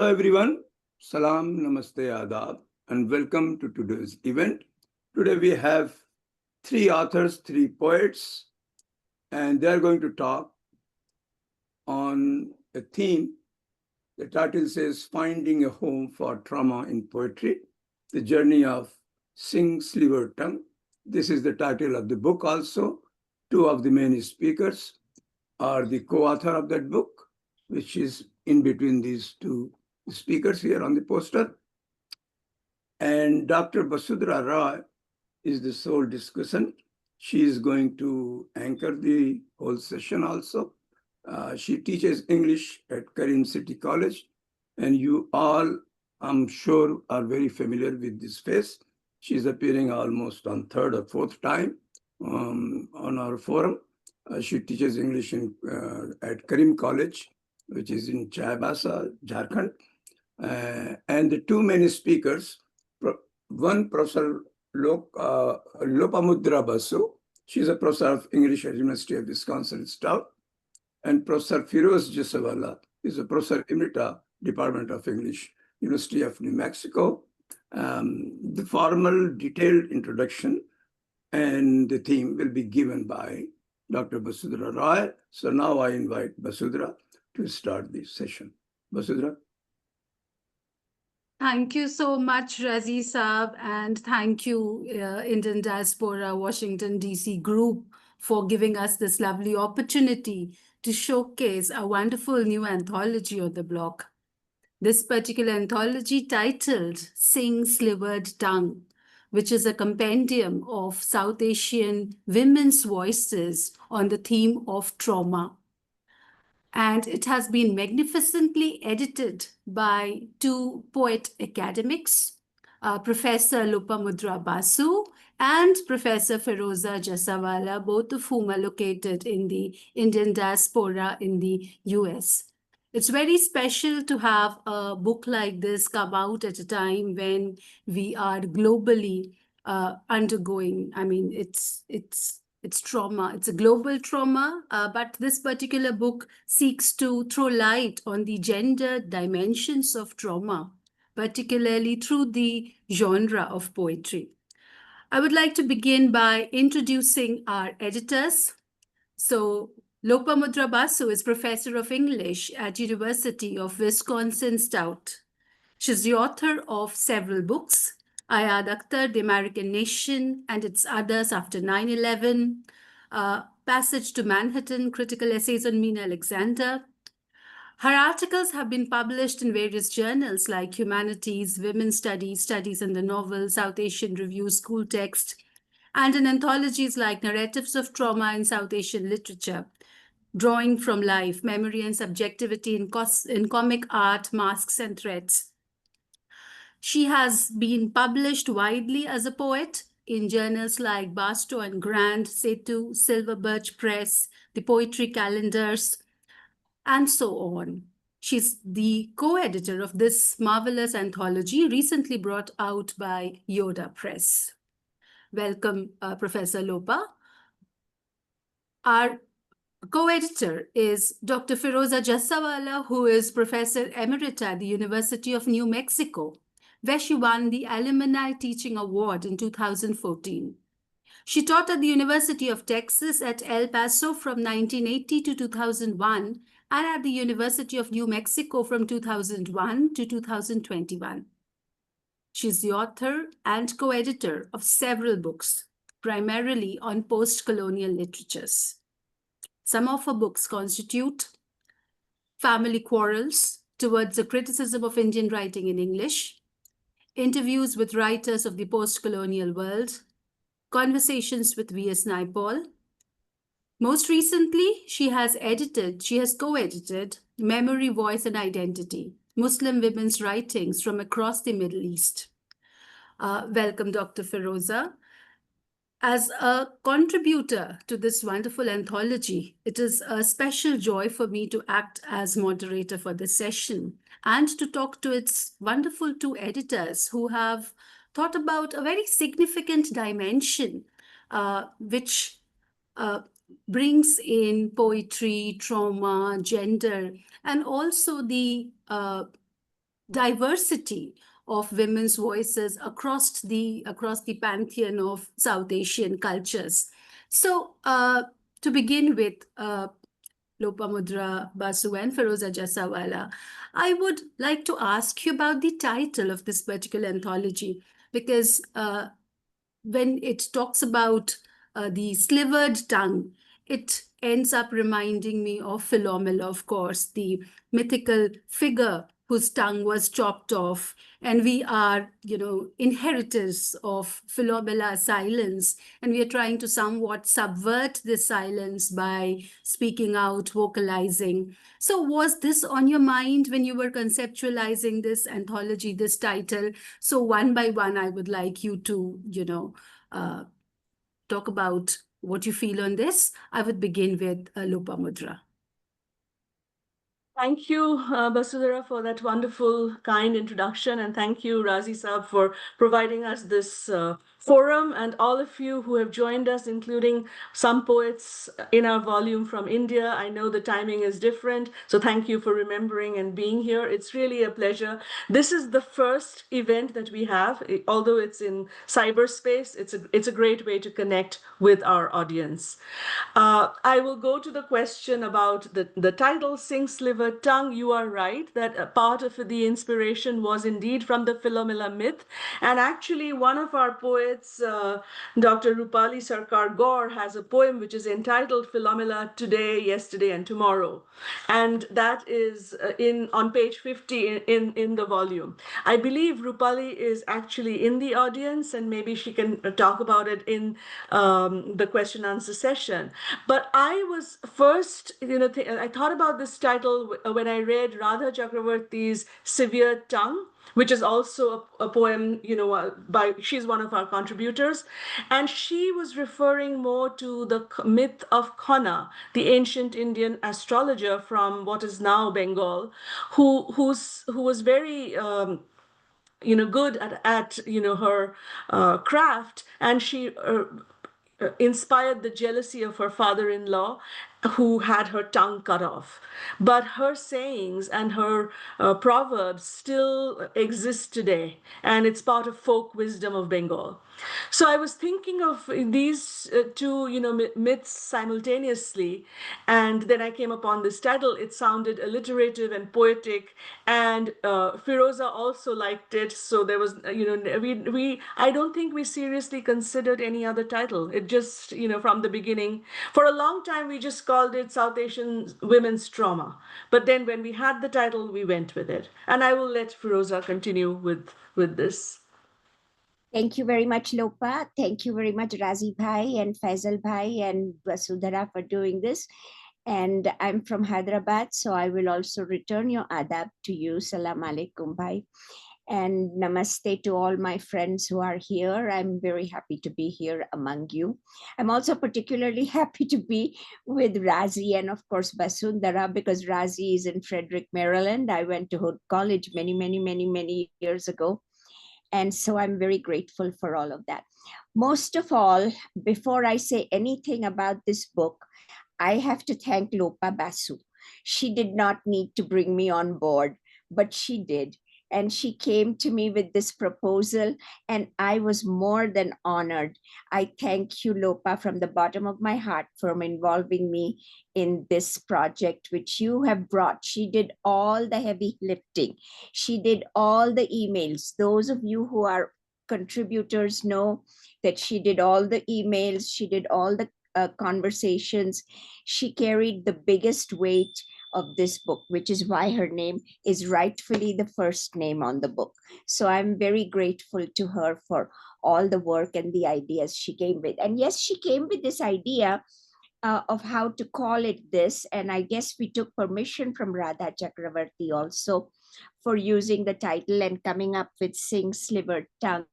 Hello everyone, salam, namaste, adab, and welcome to today's event. Today we have three authors, three poets, and they are going to talk on a theme. The title says Finding a Home for Trauma in Poetry, the journey of Slivered. This is the title of the book also. Two of the main speakers are the co-author of that book, which is in between these two speakers here on the poster. And Dr. Vasudhara Roy is the sole discussion. She is going to anchor the whole session also. She teaches English at Karim City College, and you all, I'm sure, are very familiar with this face. She's appearing almost on third or fourth time on our forum. She teaches English at Karim College, which is in Chaibasa, Jharkhand. And the two main speakers, one Professor Lopamudra Basu, she's a professor of English at University of Wisconsin-Stout, and Professor Feroza Jussawalla is a professor Emerita, Department of English, University of New Mexico. The formal detailed introduction and the theme will be given by Dr. Vasudhara Roy. So now I invite Vasudhara to start this session. Vasudhara. Thank you so much, Razi Saab, and thank you, Indian Diaspora Washington, D.C. group for giving us this lovely opportunity to showcase a wonderful new anthology on the block. This particular anthology titled Sing Slivered Tongue, which is a compendium of South Asian women's voices on the theme of trauma. And it has been magnificently edited by two poet academics, Professor Lopamudra Basu and Professor Feroza Jussawalla, both of whom are located in the Indian diaspora in the US. It's very special to have a book like this come out at a time when we are globally undergoing, it's trauma. It's a global trauma, but this particular book seeks to throw light on the gender dimensions of trauma, particularly through the genre of poetry. I would like to begin by introducing our editors. So Lopamudra Basu is Professor of English at University of Wisconsin-Stout. She's the author of several books, Ayad Akhtar, The American Nation and Its Others After 9/11, Passage to Manhattan, Critical Essays on Mina Alexander. Her articles have been published in various journals like Humanities, Women's Studies, Studies in the Novel, South Asian Review, School Text, and in anthologies like Narratives of Trauma in South Asian Literature, Drawing from Life, Memory and Subjectivity in Comic Art, Masks and Threats. She has been published widely as a poet in journals like Basu and Grand, Setu, Silver Birch Press, the Poetry Calendars, and so on. She's the co-editor of this marvelous anthology recently brought out by Yoda Press. Welcome, Professor Lopa. Our co-editor is Dr. Feroza Jussawalla, who is Professor Emerita at the University of New Mexico, where she won the Alumni Teaching Award in 2014. She taught at the University of Texas at El Paso from 1980 to 2001 and at the University of New Mexico from 2001 to 2021. She's the author and co-editor of several books, primarily on post-colonial literatures. Some of her books constitute Family Quarrels, Towards a Criticism of Indian Writing in English, Interviews with Writers of the Post-Colonial World, Conversations with V.S. Naipaul. Most recently, she has co-edited Memory, Voice and Identity, Muslim Women's Writings from Across the Middle East. Welcome, Dr. Feroza. As a contributor to this wonderful anthology, it is a special joy for me to act as moderator for this session and to talk to its wonderful two editors who have thought about a very significant dimension which brings in poetry, trauma, gender, and also the diversity of women's voices across the pantheon of South Asian cultures. So to begin with, Lopamudra, Basu, and Feroza Jussawalla, I would like to ask you about the title of this particular anthology, because when it talks about the slivered tongue, it ends up reminding me of Philomela, of course, the mythical figure whose tongue was chopped off. And we are, inheritors of Philomela's silence. And we are trying to somewhat subvert this silence by speaking out, vocalizing. So was this on your mind when you were conceptualizing this anthology, this title? So one by one, I would like you to, talk about what you feel on this. I would begin with Lopamudra. Thank you, Basudhara, for that wonderful, kind introduction. And thank you, Razi Saab, for providing us this forum, and all of you who have joined us, including some poets in our volume from India. I know the timing is different, so thank you for remembering and being here. It's really a pleasure. This is the first event that we have, although it's in cyberspace. It's a great way to connect with our audience. I will go to the question about the title, Sing Slivered Tongue. You are right that a part of the inspiration was indeed from the Philomela myth. And actually, one of our poets, Dr. Rupali Sarkar Gaur, has a poem which is entitled Philomela Today, Yesterday, and Tomorrow. And that is on page 50 in the volume. I believe Rupali is actually in the audience, and maybe she can talk about it in the question answer session. But I was first, I thought about this title when I read Radha Chakravarti's Severe Tongue, which is also a poem, she's one of our contributors. And she was referring more to the myth of Khana, the ancient Indian astrologer from what is now Bengal, who was very good at her craft, and she inspired the jealousy of her father-in-law, who had her tongue cut off. But her sayings and her proverbs still exist today, and it's part of folk wisdom of Bengal. So I was thinking of these two, myths simultaneously, and then I came upon this title. It sounded alliterative and poetic, and Feroza also liked it. So there was, I don't think we seriously considered any other title. It just, from the beginning, for a long time, we just called it South Asian Women's Trauma. But then when we had the title, we went with it. And I will let Feroza continue with this. Thank you very much, Lopa. Thank you very much, Razi Bhai and Faisal Bhai and Vasudhara for doing this. And I'm from Hyderabad, so I will also return your adab to you. Salam alaikum, bhai. And namaste to all my friends who are here. I'm very happy to be here among you. I'm also particularly happy to be with Razi and, of course, Basundhara, because Razi is in Frederick, Maryland. I went to Hood College many years ago. And so I'm very grateful for all of that. Most of all, before I say anything about this book, I have to thank Lopa Basu. She did not need to bring me on board, but she did. And she came to me with this proposal, and I was more than honored. I thank you, Lopa, from the bottom of my heart for involving me in this project, which you have brought. She did all the heavy lifting. She did all the emails. Those of you who are contributors know that she did all the emails. She did all the conversations. She carried the biggest weight of this book, which is why her name is rightfully the first name on the book. So I'm very grateful to her for all the work and the ideas she came with. And yes, she came with this idea of how to call it this. And I guess we took permission from Radha Chakravarti also for using the title and coming up with Sing Slivered Tongue.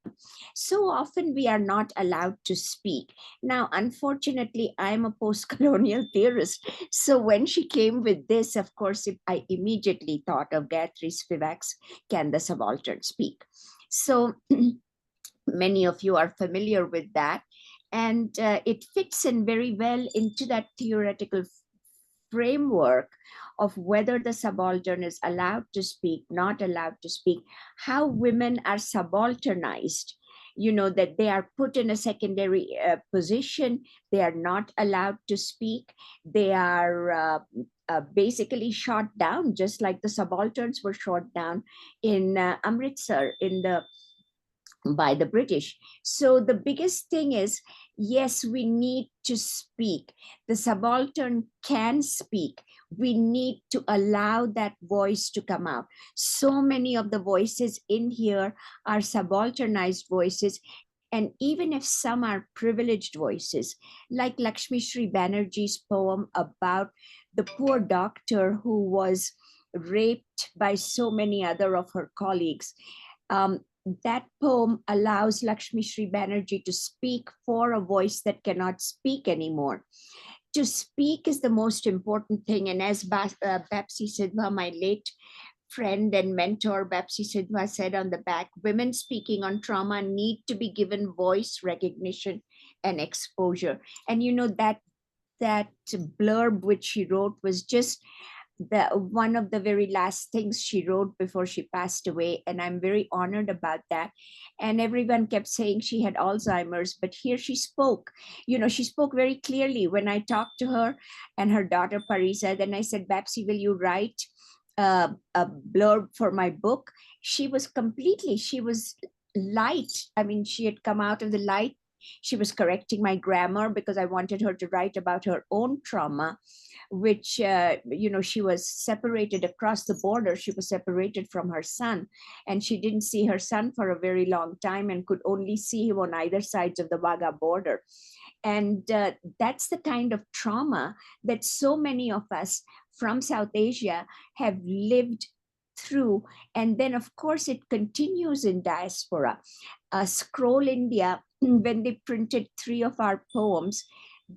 So often we are not allowed to speak. Now, unfortunately, I'm a post-colonial theorist. So when she came with this, of course, I immediately thought of Gayatri Spivak's Can the Subaltern Speak? So many of you are familiar with that. And it fits in very well into that theoretical framework of whether the subaltern is allowed to speak, not allowed to speak, how women are subalternized, that they are put in a secondary position, they are not allowed to speak, they are basically shot down, just like the subalterns were shot down in Amritsar by the British. So the biggest thing is, yes, we need to speak. The subaltern can speak. We need to allow that voice to come out. So many of the voices in here are subalternized voices. And even if some are privileged voices, like Lakshmi Sri Banerjee's poem about the poor doctor who was raped by so many other of her colleagues, that poem allows Lakshmi Sri Banerjee to speak for a voice that cannot speak anymore. To speak is the most important thing. And as Bapsi Sidhwa, my late friend and mentor, Bapsi Sidhwa, said on the back, women speaking on trauma need to be given voice recognition and exposure. And that blurb which she wrote was just one of the very last things she wrote before she passed away, and I'm very honored about that. And everyone kept saying she had Alzheimer's, but here she spoke. She spoke very clearly. When I talked to her and her daughter Parisa, then I said, Bapsi, will you write a blurb for my book? She was light. I mean, she had come out of the light. She was correcting my grammar because I wanted her to write about her own trauma, which, she was separated across the border. She was separated from her son, and she didn't see her son for a very long time and could only see him on either sides of the Wagah border. And that's the kind of trauma that so many of us from South Asia have lived through. And then, of course, it continues in diaspora. Scroll India, when they printed 3 of our poems,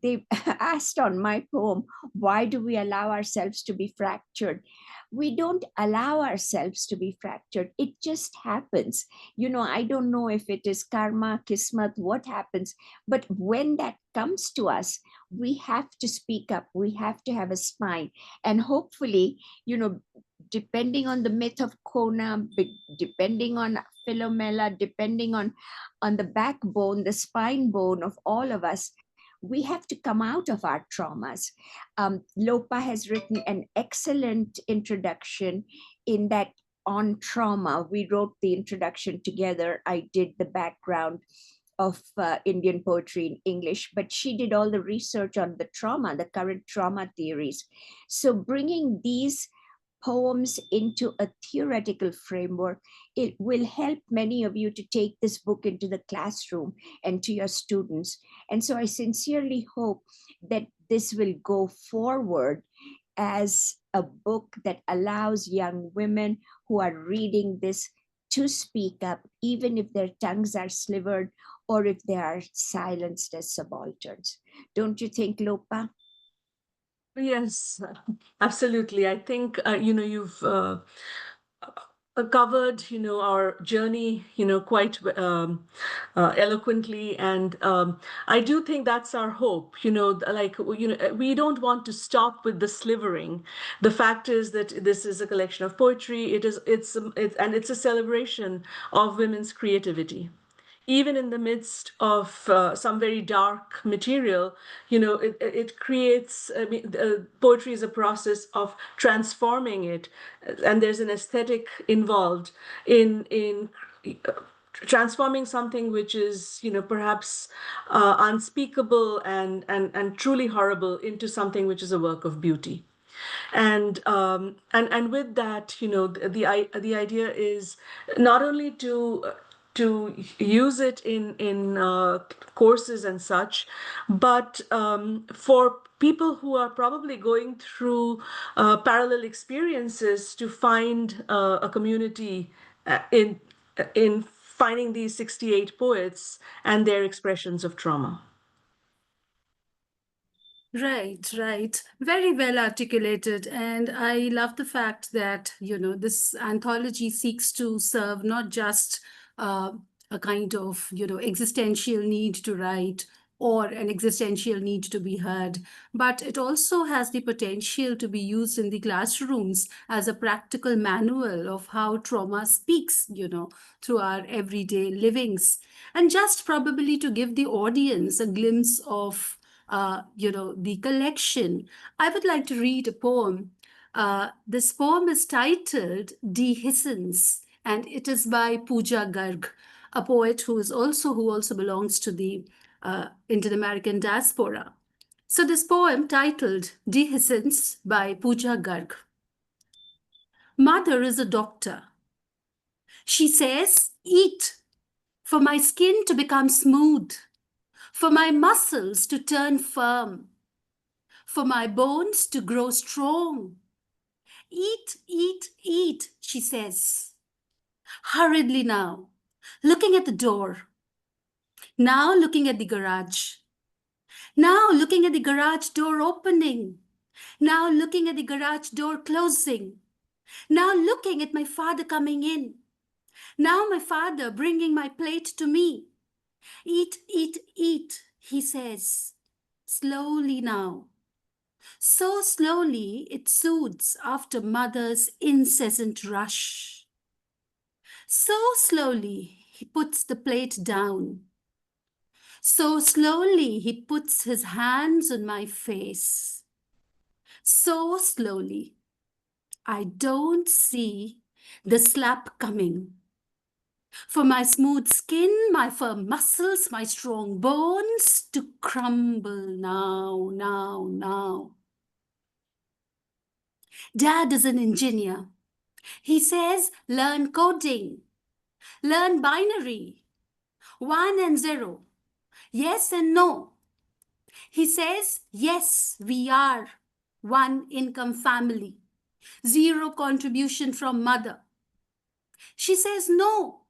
they asked on my poem, why do we allow ourselves to be fractured? We don't allow ourselves to be fractured. It just happens. I don't know if it is karma, kismat, what happens, but when that comes to us, we have to speak up. We have to have a spine. And hopefully, depending on the myth of Kona, depending on Philomela, depending on the backbone, the spine bone of all of us, we have to come out of our traumas. Lopa has written an excellent introduction in that on trauma. We wrote the introduction together. I did the background of Indian poetry in English, but she did all the research on the trauma, the current trauma theories. So bringing these poems into a theoretical framework, it will help many of you to take this book into the classroom and to your students. And so I sincerely hope that this will go forward as a book that allows young women who are reading this to speak up, even if their tongues are slivered or if they are silenced as subalterns. Don't you think, Lopa? Yes, absolutely. I think, you've covered, our journey, quite eloquently. And I do think that's our hope, we don't want to stop with the slivering. The fact is that this is a collection of poetry. It's a celebration of women's creativity. Even in the midst of some very dark material, it creates, poetry is a process of transforming it. And there's an aesthetic involved in transforming something which is, perhaps unspeakable and truly horrible into something which is a work of beauty. And with that, the idea is not only to use it in courses and such, but for people who are probably going through parallel experiences, to find a community in finding these 68 poets and their expressions of trauma. Right, right. Very well articulated. And I love the fact that, this anthology seeks to serve not just a kind of, existential need to write, or an existential need to be heard, but it also has the potential to be used in the classrooms as a practical manual of how trauma speaks, through our everyday livings. And just probably to give the audience a glimpse of, the collection, I would like to read a poem. This poem is titled Dehiscence, and it is by Pooja Garg, a poet who also belongs to the Indian American diaspora. So this poem titled Dehiscence by Pooja Garg. Mother is a doctor. She says, eat for my skin to become smooth, for my muscles to turn firm, for my bones to grow strong. Eat, eat, eat, she says, hurriedly now, looking at the door. Now looking at the garage. Now looking at the garage door opening. Now looking at the garage door closing. Now looking at my father coming in. Now my father bringing my plate to me. Eat, eat, eat, he says, slowly now. So slowly it soothes after mother's incessant rush. So slowly he puts the plate down. So slowly he puts his hands on my face. So slowly, I don't see the slap coming. For my smooth skin, my firm muscles, my strong bones to crumble now, now, now. Dad is an engineer. He says, learn coding, learn binary, 1 and 0, yes and no. He says, yes, we are one income family, 0 contribution from mother. She says, no,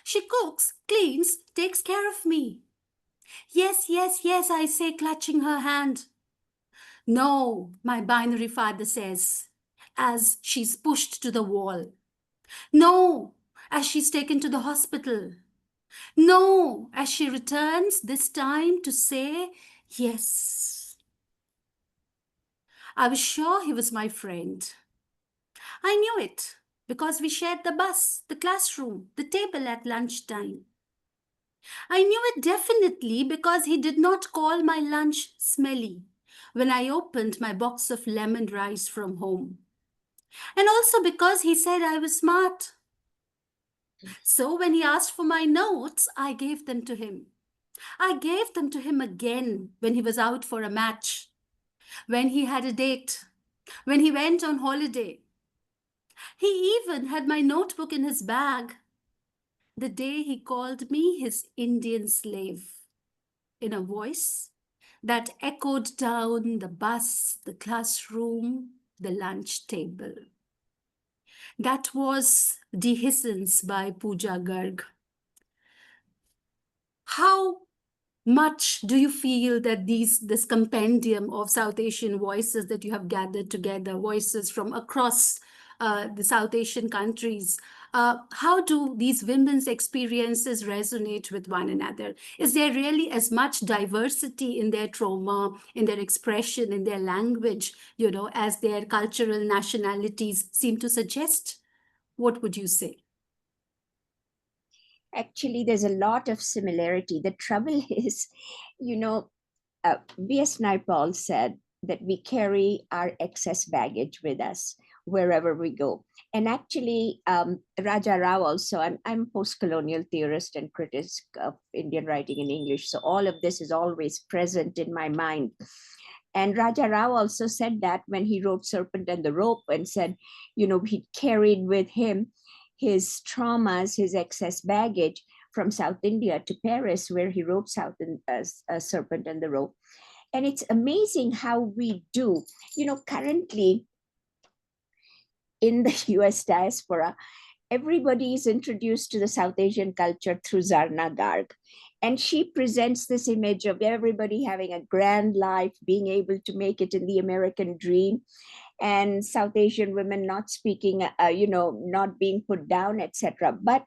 she cooks, cleans, takes care of me. Yes, yes, yes, I say, clutching her hand. No, my binary father says, as she's pushed to the wall. No, as she's taken to the hospital. No, as she returns, this time to say, yes. I was sure he was my friend. I knew it because we shared the bus, the classroom, the table at lunchtime. I knew it definitely because he did not call my lunch smelly when I opened my box of lemon rice from home. And also because he said I was smart. So when he asked for my notes, I gave them to him. I gave them to him again when he was out for a match, when he had a date, when he went on holiday. He even had my notebook in his bag the day he called me his Indian slave in a voice that echoed down the bus, the classroom, the lunch table. That was Dehiscence by Pooja Garg. How much do you feel that this compendium of South Asian voices that you have gathered together, voices from across the South Asian countries, how do these women's experiences resonate with one another? Is there really as much diversity in their trauma, in their expression, in their language, as their cultural nationalities seem to suggest? What would you say? Actually, there's a lot of similarity. The trouble is, B.S. Naipaul said that we carry our excess baggage with us wherever we go. And actually, Raja Rao also, I'm a post-colonial theorist and critic of Indian writing in English. So all of this is always present in my mind. And Raja Rao also said that when he wrote Serpent and the Rope and said, he carried with him his traumas, his excess baggage from South India to Paris, where he wrote Serpent and the Rope. And it's amazing how we do. Currently in the US diaspora, everybody is introduced to the South Asian culture through Zarna Garg. And she presents this image of everybody having a grand life, being able to make it in the American dream, and South Asian women not speaking, not being put down, etc. But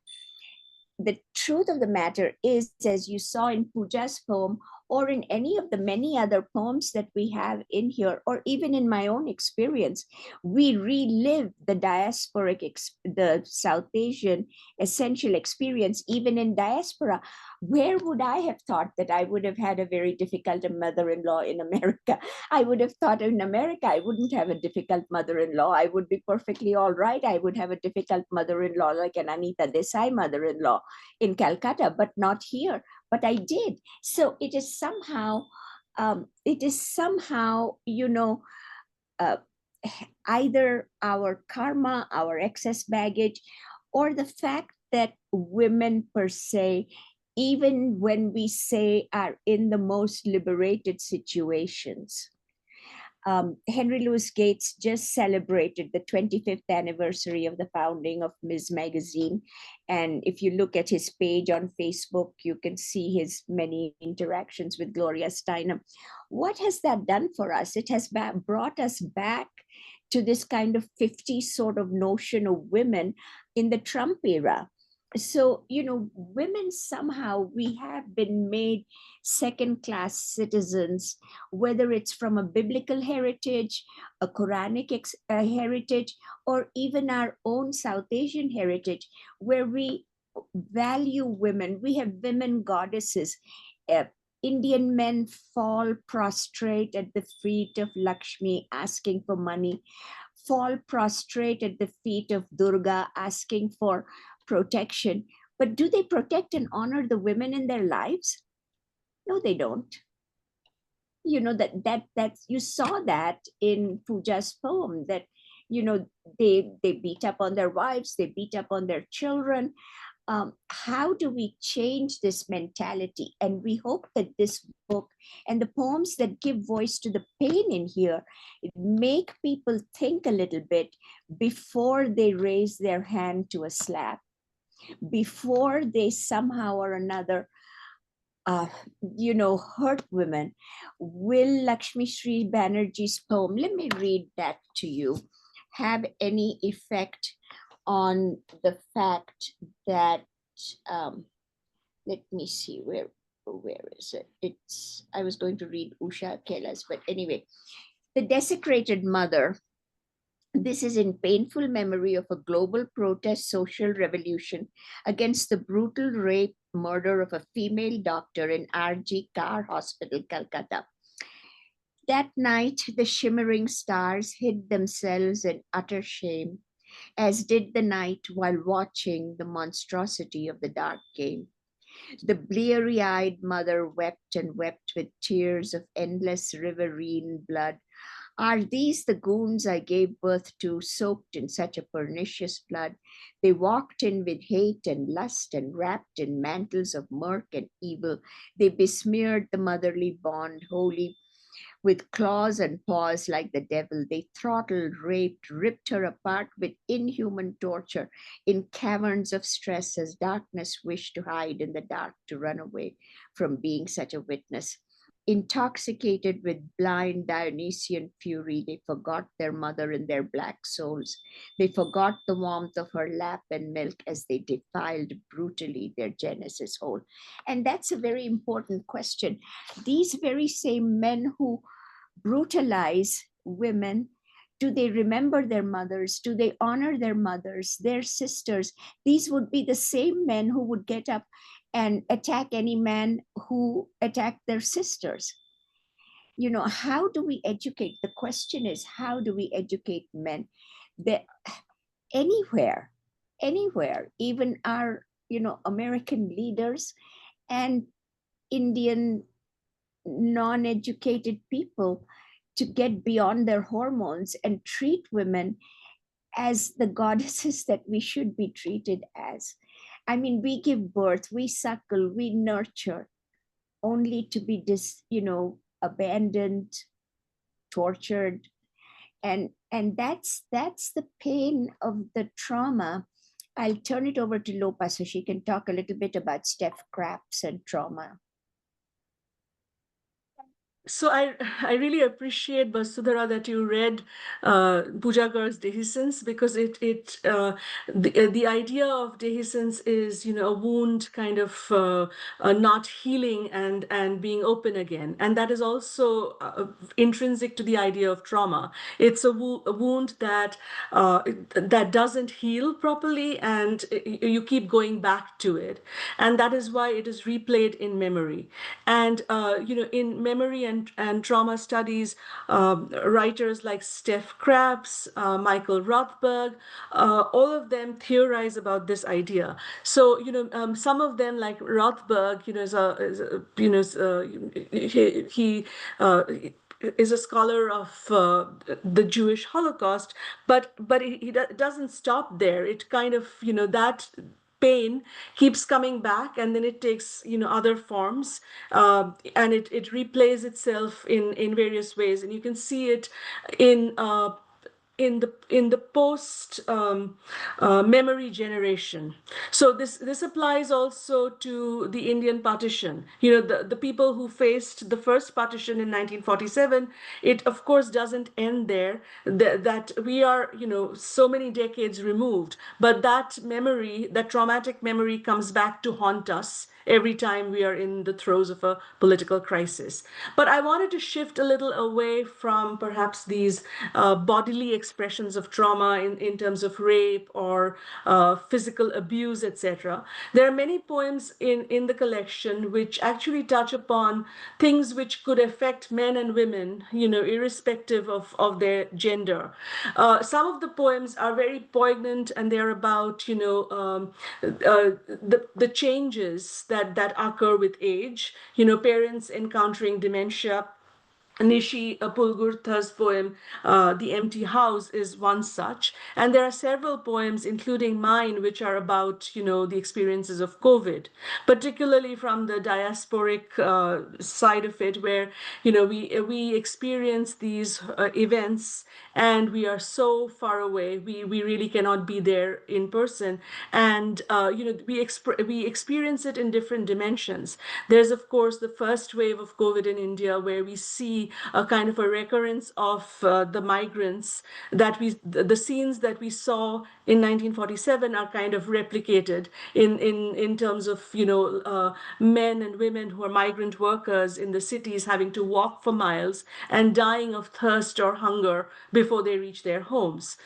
the truth of the matter is, as you saw in Pooja's poem, or in any of the many other poems that we have in here, or even in my own experience, we relive the the South Asian essential experience, even in diaspora. Where would I have thought that I would have had a very difficult mother-in-law in America? I would have thought in America, I wouldn't have a difficult mother-in-law. I would be perfectly all right. I would have a difficult mother-in-law like an Anita Desai mother-in-law in Calcutta, but not here. But I did. So it is somehow, either our karma, our excess baggage, or the fact that women per se, even when we say are in the most liberated situations. Henry Louis Gates just celebrated the 25th anniversary of the founding of Ms. Magazine. And if you look at his page on Facebook, you can see his many interactions with Gloria Steinem. What has that done for us? It has brought us back to this kind of 50s sort of notion of women in the Trump era. So, women somehow, we have been made second-class citizens, whether it's from a biblical heritage, a Quranic heritage, or even our own South Asian heritage, where we value women. We have women goddesses. Indian men fall prostrate at the feet of Lakshmi, asking for money, fall prostrate at the feet of Durga, asking for protection. But do they protect and honor the women in their lives? No, they don't. That you saw that in Pooja's poem, that they beat up on their wives, they beat up on their children. How do we change this mentality? And we hope that this book and the poems that give voice to the pain in here make people think a little bit before they raise their hand to a slap, before they somehow or another hurt women. Will Lakshmi Sri Banerjee's poem, let me read that to you, have any effect on the fact that, let me see, where is it? I was going to read Usha Kela's, but anyway, The Desecrated Mother. This is in painful memory of a global protest social revolution against the brutal rape, murder of a female doctor in RG Kar Hospital, Calcutta. That night, the shimmering stars hid themselves in utter shame, as did the night while watching the monstrosity of the dark game. The bleary-eyed mother wept and wept with tears of endless riverine blood. Are these the goons I gave birth to, soaked in such a pernicious blood? They walked in with hate and lust and wrapped in mantles of murk and evil. They besmeared the motherly bond, wholly with claws and paws like the devil. They throttled, raped, ripped her apart with inhuman torture in caverns of stress as darkness wished to hide in the dark, to run away from being such a witness. Intoxicated with blind Dionysian fury, they forgot their mother in their black souls. They forgot the warmth of her lap and milk as they defiled brutally their Genesis whole. And that's a very important question. These very same men who brutalize women, do they remember their mothers? Do they honor their mothers, their sisters? These would be the same men who would get up and attack any man who attacked their sisters. How do we educate? The question is, how do we educate men? That anywhere, even our, American leaders and Indian non-educated people, to get beyond their hormones and treat women as the goddesses that we should be treated as. I mean, we give birth, we suckle, we nurture, only to be abandoned, tortured. And that's the pain of the trauma. I'll turn it over to Lopa so she can talk a little bit about Steph Craps and trauma. So I really appreciate, Basudhara, that you read Pooja Garg's dehiscence, because the idea of dehiscence is, you know, a wound kind of not healing and being open again, and that is also intrinsic to the idea of trauma. It's a wound that that doesn't heal properly, and you keep going back to it, and that is why it is replayed in memory. And you know, in memory and trauma studies, writers like Steph Krabs, Michael Rothberg, all of them theorize about this idea. So, you know, some of them, like Rothberg, you know, is a scholar of the Jewish Holocaust, but he doesn't stop there. It kind of, you know, that pain keeps coming back, and then it takes, you know, other forms, and it replays itself in various ways, and you can see it in in the post memory generation. So this applies also to the Indian partition. You know, the people who faced the first partition in 1947, it of course doesn't end there. That we are, you know, so many decades removed, but that memory, that traumatic memory, comes back to haunt us every time we are in the throes of a political crisis. But I wanted to shift a little away from perhaps these bodily expressions of trauma in terms of rape or physical abuse, etc. There are many poems in the collection which actually touch upon things which could affect men and women, you know, irrespective of their gender. Some of the poems are very poignant, and they're about, you know, the changes that occur with age. You know, parents encountering dementia. Nishi Pulgurtha's poem, The Empty House, is one such. And there are several poems, including mine, which are about, you know, the experiences of COVID, particularly from the diasporic side of it, where, you know, we experience these events, and we are so far away. We really cannot be there in person. And, you know, we experience it in different dimensions. There's, of course, the first wave of COVID in India, where we see a kind of a recurrence of the migrants, that the scenes that we saw in 1947 are kind of replicated in terms of, you know, men and women who are migrant workers in the cities having to walk for miles and dying of thirst or hunger before they reach their homes.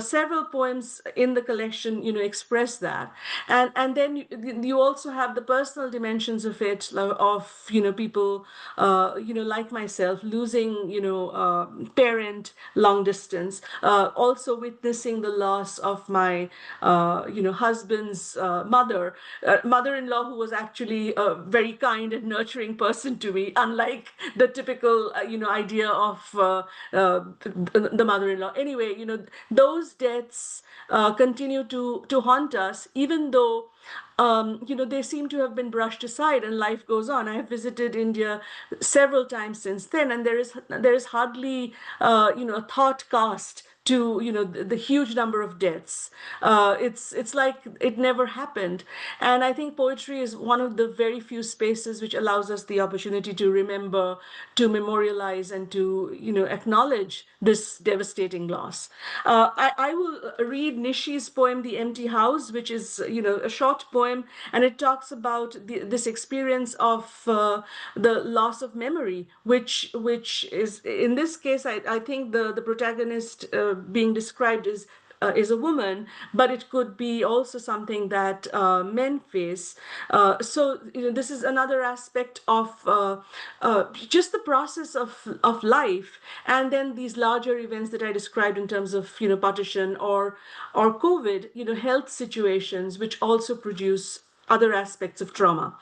Several poems in the collection, you know, express that. And then you also have the personal dimensions of it, of, you know, people, you know, like myself, losing, you know, parent long distance, also witnessing the loss of my, you know, husband's mother-in-law, who was actually a very kind and nurturing person to me, unlike the typical, you know, idea of the mother-in-law. Anyway, you know, those deaths continue to haunt us, even though you know, they seem to have been brushed aside and life goes on. I have visited India several times since then, and there is hardly you know, a thought cast to, you know, the huge number of deaths. It's like it never happened. And I think poetry is one of the very few spaces which allows us the opportunity to remember, to memorialize, and to, you know, acknowledge this devastating loss. I will read Nishi's poem, The Empty House, which is, you know, a short poem, and it talks about this experience of the loss of memory, which is, in this case, I think the protagonist being described is a woman, but it could be also something that men face. So, you know, this is another aspect of just the process of life, and then these larger events that I described in terms of, you know, partition or COVID, you know, health situations, which also produce other aspects of trauma.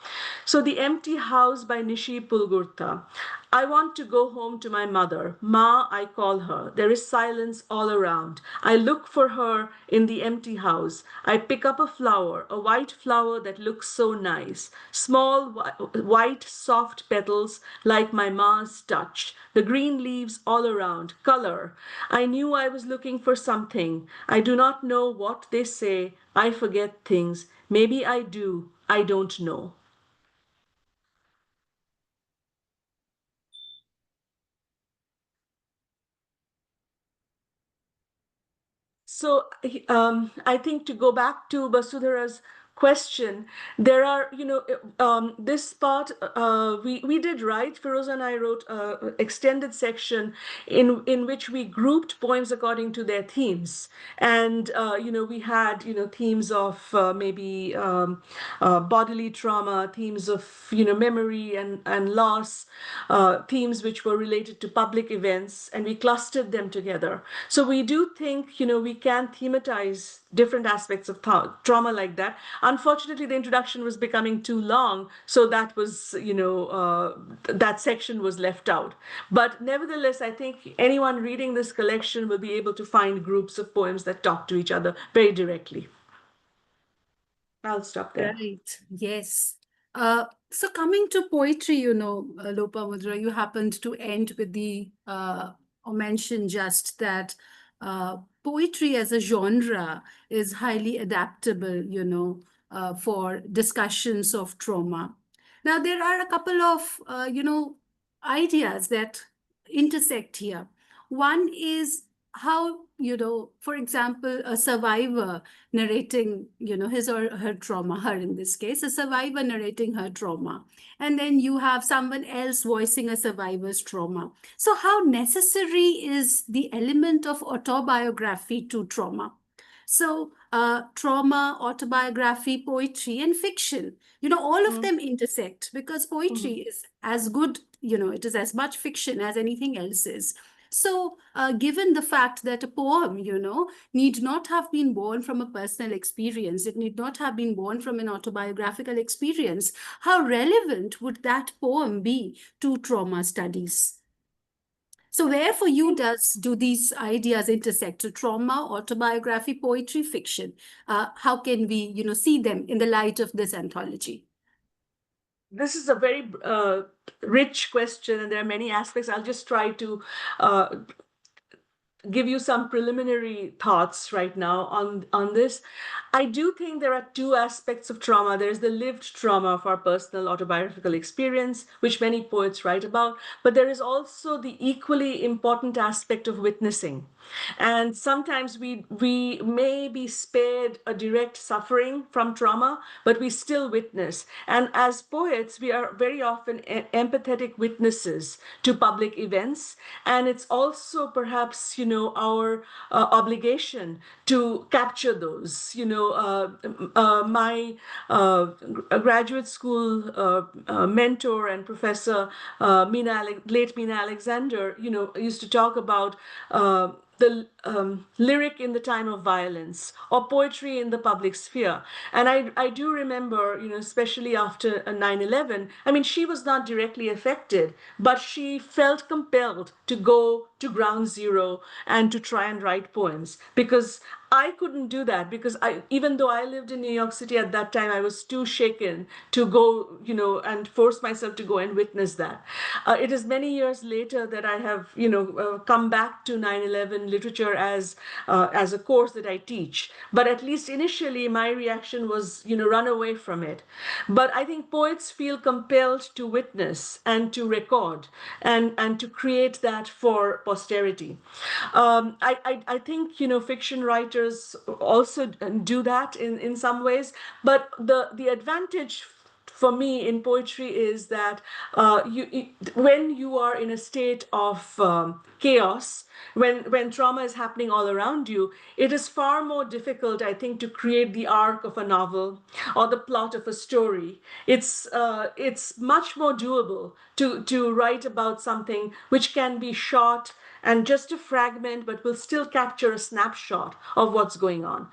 So, The Empty House by Nishi Pulgurtha. I want to go home to my mother. Ma, I call her. There is silence all around. I look for her in the empty house. I pick up a flower, a white flower that looks so nice. Small, white, soft petals like my ma's touch. The green leaves all around. Color. I knew I was looking for something. I do not know what they say. I forget things. Maybe I do. I don't know. so I think to go back to Basudhara's question, there are, this part, we did write, Feroza and I wrote an extended section in which we grouped poems according to their themes. And, we had, themes of maybe bodily trauma, themes of, memory and loss, themes which were related to public events, and we clustered them together. So we do think, we can thematize different aspects of trauma like that. Unfortunately, the introduction was becoming too long, so that was, that section was left out. But nevertheless, I think anyone reading this collection will be able to find groups of poems that talk to each other very directly. I'll stop there. Right. Yes. So coming to poetry, Lopamudra, you happened to end with or mention just that poetry as a genre is highly adaptable, for discussions of trauma. Now, there are a couple of, ideas that intersect here. One is how, for example, a survivor narrating, his or her trauma, her in this case, a survivor narrating her trauma. And then you have someone else voicing a survivor's trauma. So how necessary is the element of autobiography to trauma? So trauma, autobiography, poetry, and fiction, all of them intersect because poetry is as good, it is as much fiction as anything else is. So given the fact that a poem, need not have been born from a personal experience, it need not have been born from an autobiographical experience, how relevant would that poem be to trauma studies? So where for you do these ideas intersect? So trauma, autobiography, poetry, fiction. How can we, see them in the light of this anthology? This is a very rich question, and there are many aspects. I'll just try to give you some preliminary thoughts right now on this. I do think there are two aspects of trauma. There's the lived trauma of our personal autobiographical experience, which many poets write about, but there is also the equally important aspect of witnessing. And sometimes we may be spared a direct suffering from trauma, but we still witness. And as poets, we are very often empathetic witnesses to public events. And it's also perhaps, our obligation to capture those. My graduate school mentor and professor, late Mina Alexander, used to talk about the lyric in the time of violence or poetry in the public sphere. And I do remember, especially after 9/11, I mean, she was not directly affected, but she felt compelled to go to ground zero and to try and write poems because I couldn't do that because even though I lived in New York City at that time, I was too shaken to go, and force myself to go and witness that. It is many years later that I have, come back to 9/11 literature as a course that I teach. But at least initially, my reaction was, run away from it. But I think poets feel compelled to witness and to record and to create that for posterity. I think, fiction writers also do that in some ways, but the advantage for me in poetry is that when you are in a state of chaos, when trauma is happening all around you, it is far more difficult, I think, to create the arc of a novel or the plot of a story. It's much more doable to write about something which can be shot and just a fragment, but will still capture a snapshot of what's going on.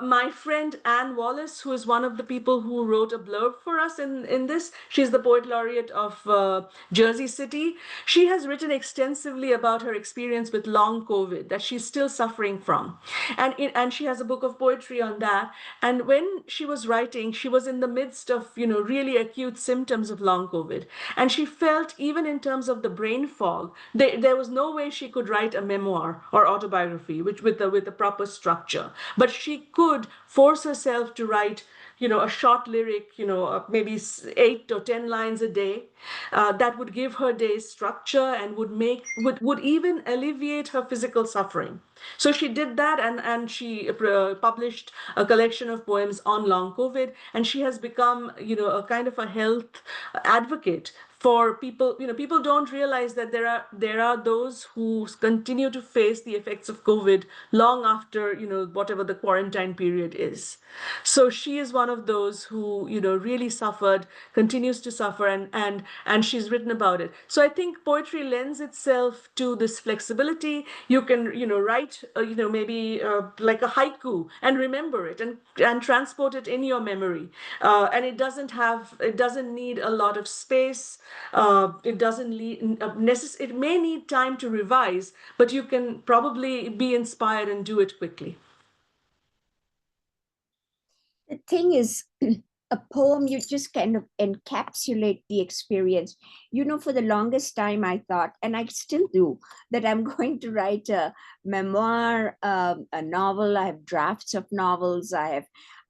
My friend Anne Wallace, who is one of the people who wrote a blurb for us in this, she's the poet laureate of Jersey City. She has written extensively about her experience with long COVID that she's still suffering from. And she has a book of poetry on that. And when she was writing, she was in the midst of, really acute symptoms of long COVID. And she felt, even in terms of the brain fog, there was no way she could write a memoir or autobiography, which with the proper structure. But she could force herself to write a short lyric, maybe 8 or 10 lines a day, that would give her day's structure and would even alleviate her physical suffering. So she did that, and she published a collection of poems on long COVID, and she has become, a kind of a health advocate for people. People don't realize that there are those who continue to face the effects of COVID long after, whatever the quarantine period is. So she is one of those who, really suffered, continues to suffer, and she's written about it. So I think poetry lends itself to this flexibility. You can, write, maybe like a haiku, and remember it, and transport it in your memory. And it doesn't need a lot of space. It doesn't need it may need time to revise, but you can probably be inspired and do it quickly. The thing is, a poem, you just kind of encapsulate the experience. For the longest time, I thought, and I still do, that I'm going to write a memoir, a novel. I have drafts of novels. I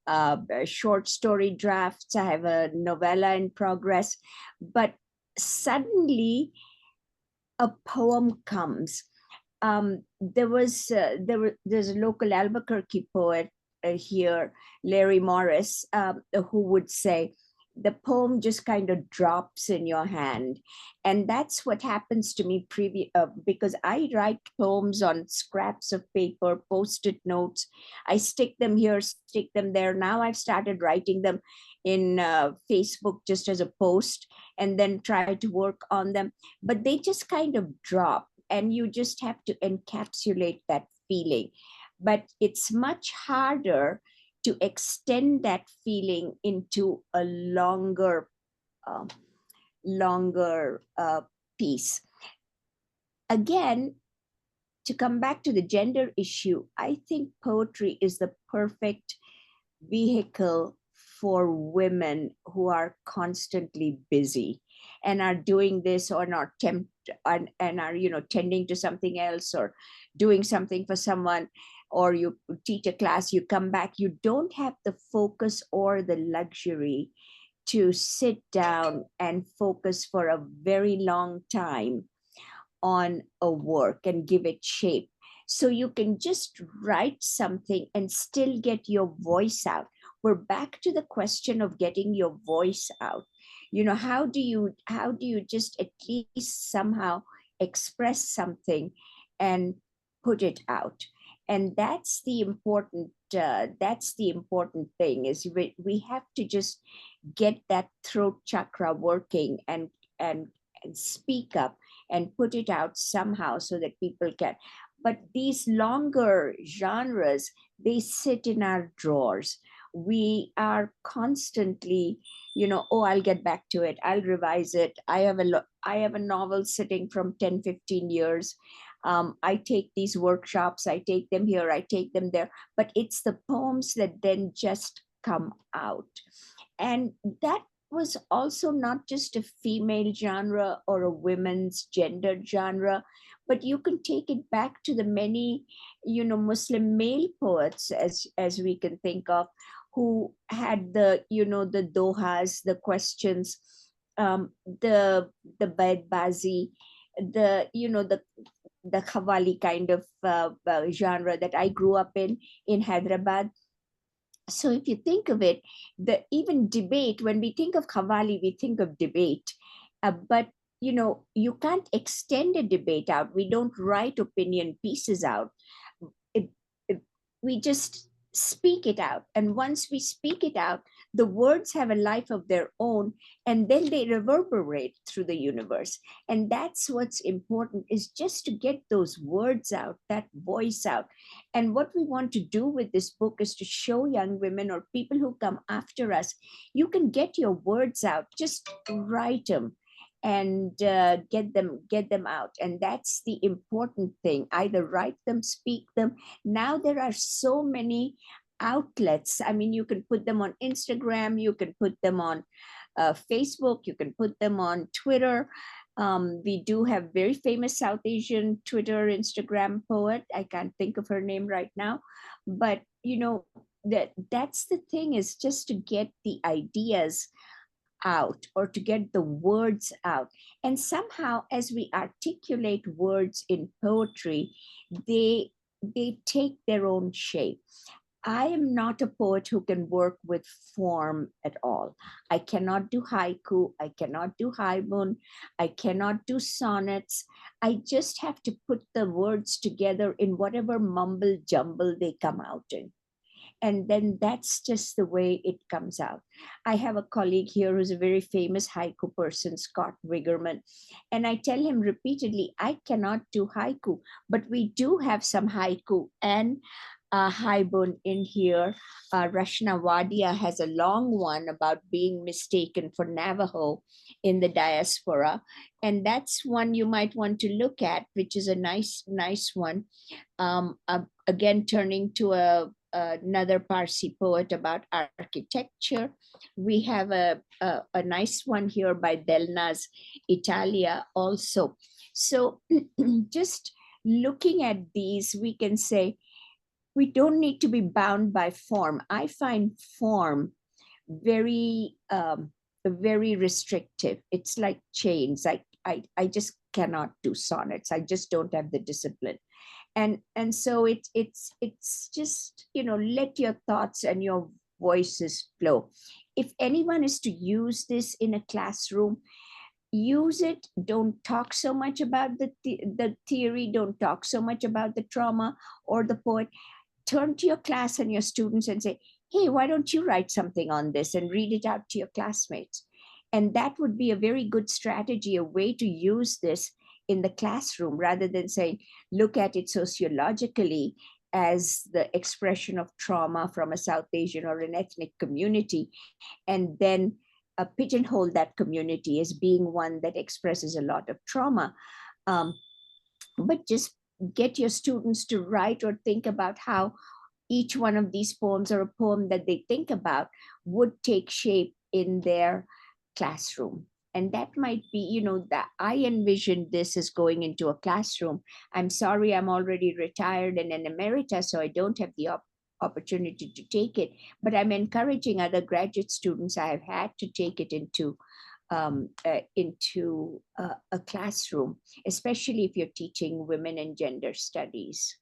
have short story drafts. I have a novella in progress. But suddenly, a poem comes. There's a local Albuquerque poet here, Larry Morris, who would say, the poem just kind of drops in your hand. And that's what happens to me because I write poems on scraps of paper, post-it notes. I stick them here, stick them there. Now I've started writing them in Facebook just as a post, and then try to work on them. But they just kind of drop, and you just have to encapsulate that feeling. But it's much harder to extend that feeling into a longer piece. Again, to come back to the gender issue, I think poetry is the perfect vehicle for women who are constantly busy and are doing this or not and are tending to something else or doing something for someone, or you teach a class, you come back, you don't have the focus or the luxury to sit down and focus for a very long time on a work and give it shape. So you can just write something and still get your voice out. We're back to the question of getting your voice out. How do you just at least somehow express something and put it out? And that's the important thing, is we have to just get that throat chakra working and speak up and put it out somehow so that people can. But these longer genres, they sit in our drawers. We are constantly, oh, I'll get back to it, I'll revise it. I have a novel sitting from 10, 15 years. I take these workshops, I take them here, I take them there, but it's the poems that then just come out. And that was also not just a female genre or a women's gendered genre, but you can take it back to the many, Muslim male poets, as we can think of, who had the dohas, the questions, the bazi, the khawali kind of genre that I grew up in Hyderabad. So if you think of it, even debate, when we think of khawali, we think of debate, but you can't extend a debate out. We don't write opinion pieces out. We just speak it out. And once we speak it out, the words have a life of their own, and then they reverberate through the universe. And that's what's important, is just to get those words out, that voice out. And what we want to do with this book is to show young women or people who come after us, you can get your words out, just write them and get them out. And that's the important thing. Either write them, speak them. Now there are so many outlets. I mean, you can put them on Instagram, you can put them on Facebook, you can put them on Twitter. We do have very famous South Asian Twitter, Instagram poet. I can't think of her name right now, but that's the thing, is just to get the ideas out or to get the words out. And somehow, as we articulate words in poetry, they take their own shape. I am not a poet who can work with form at all. I cannot do haiku. I cannot do haibun. I cannot do sonnets. I just have to put the words together in whatever mumble jumble they come out in. And then that's just the way it comes out. I have a colleague here who's a very famous haiku person, Scott Wigerman. And I tell him repeatedly, I cannot do haiku, but we do have some haiku and haibun in here. Rashna Wadia has a long one about being mistaken for Navajo in the diaspora. And that's one you might want to look at, which is a nice one. Again, turning to another Parsi poet about architecture. We have a nice one here by Delnaz Italia also. So just looking at these, we can say, we don't need to be bound by form. I find form very, very restrictive. It's like chains. I just cannot do sonnets. I just don't have the discipline. And so it's just, let your thoughts and your voices flow. If anyone is to use this in a classroom, use it. Don't talk so much about the theory. Don't talk so much about the trauma or the poet. Turn to your class and your students and say, hey, why don't you write something on this and read it out to your classmates? And that would be a very good strategy, a way to use this in the classroom, rather than saying, look at it sociologically as the expression of trauma from a South Asian or an ethnic community, and then pigeonhole that community as being one that expresses a lot of trauma. But just get your students to write or think about how each one of these poems, or a poem that they think about, would take shape in their classroom. And that might be, that I envisioned this as going into a classroom. I'm sorry, I'm already retired and an emerita, so I don't have the opportunity to take it, but I'm encouraging other graduate students I have had to take it into a classroom, especially if you're teaching women and gender studies.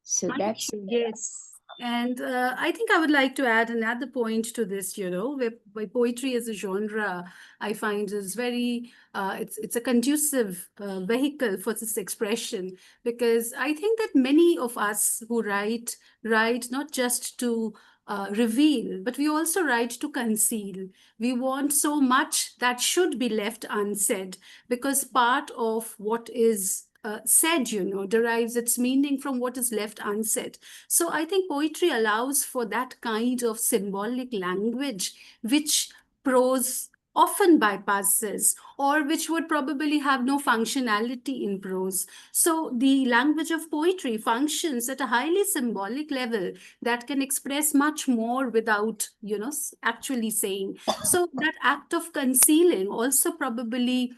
So that's yes. And I think I would like to add another point to this, where poetry as a genre, I find is very, it's a conducive vehicle for this expression, because I think that many of us who write not just to reveal, but we also write to conceal. We want so much that should be left unsaid, because part of what is said, derives its meaning from what is left unsaid. So I think poetry allows for that kind of symbolic language, which prose often bypasses, or which would probably have no functionality in prose. So the language of poetry functions at a highly symbolic level that can express much more without, actually saying. So that act of concealing also probably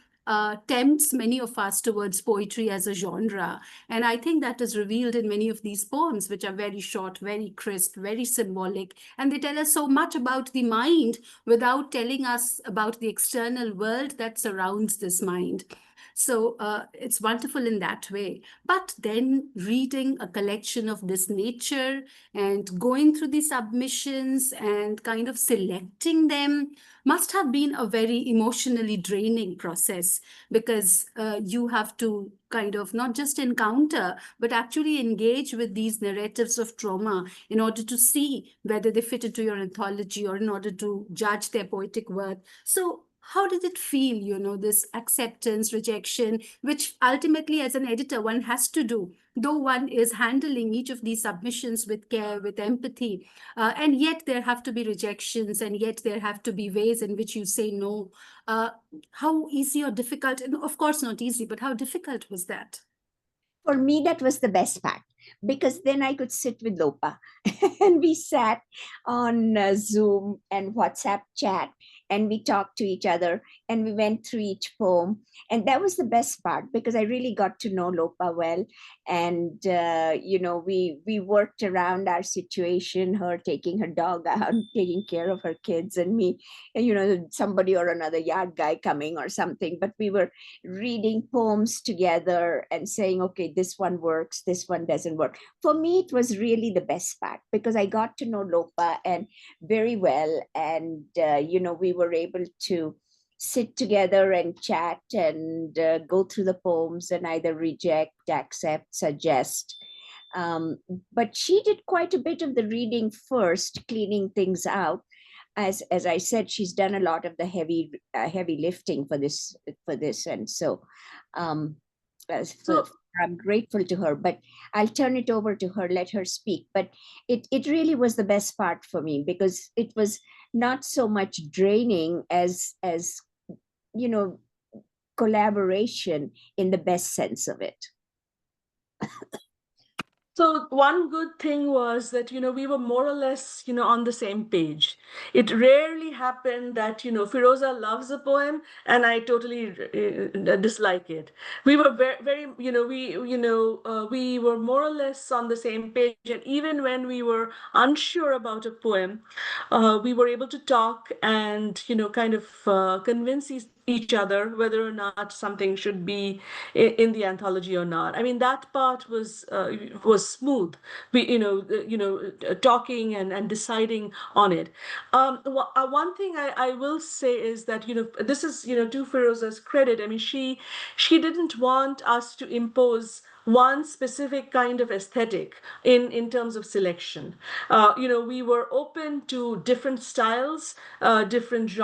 tempts many of us towards poetry as a genre. And I think that is revealed in many of these poems, which are very short, very crisp, very symbolic. And they tell us so much about the mind without telling us about the external world that surrounds this mind. So it's wonderful in that way. But then reading a collection of this nature and going through the submissions and kind of selecting them must have been a very emotionally draining process, because you have to kind of not just encounter, but actually engage with these narratives of trauma in order to see whether they fit into your anthology, or in order to judge their poetic worth. So how did it feel, this acceptance, rejection, which ultimately as an editor one has to do, though one is handling each of these submissions with care, with empathy, and yet there have to be rejections, and yet there have to be ways in which you say no. How easy or difficult, and of course not easy, but how difficult was that? For me, that was the best part, because then I could sit with Lopa and we sat on Zoom and WhatsApp chat, and we talked to each other and we went through each poem. And that was the best part, because I really got to know Lopa well. And we worked around our situation, her taking her dog out, taking care of her kids, and me, and, somebody or another yard guy coming or something. But we were reading poems together and saying, okay, this one works, this one doesn't work. For me, it was really the best part, because I got to know Lopa and very well, and we were able to sit together and chat and go through the poems and either reject, accept, suggest. But she did quite a bit of the reading first, cleaning things out. As I said, she's done a lot of the heavy lifting for this, and so I'm grateful to her. But I'll turn it over to her, let her speak. But it really was the best part for me, because it was not so much draining as collaboration in the best sense of it. So one good thing was that, we were more or less, on the same page. It rarely happened that, Feroza loves a poem and I totally dislike it. We were very, we were more or less on the same page. And even when we were unsure about a poem, we were able to talk and, kind of convince each other whether or not something should be in the anthology or not. I mean, that part was smooth. We, talking and deciding on it. One thing I will say is that, this is, to Feroza's credit. I mean, she didn't want us to impose one specific kind of aesthetic in terms of selection. We were open to different styles, different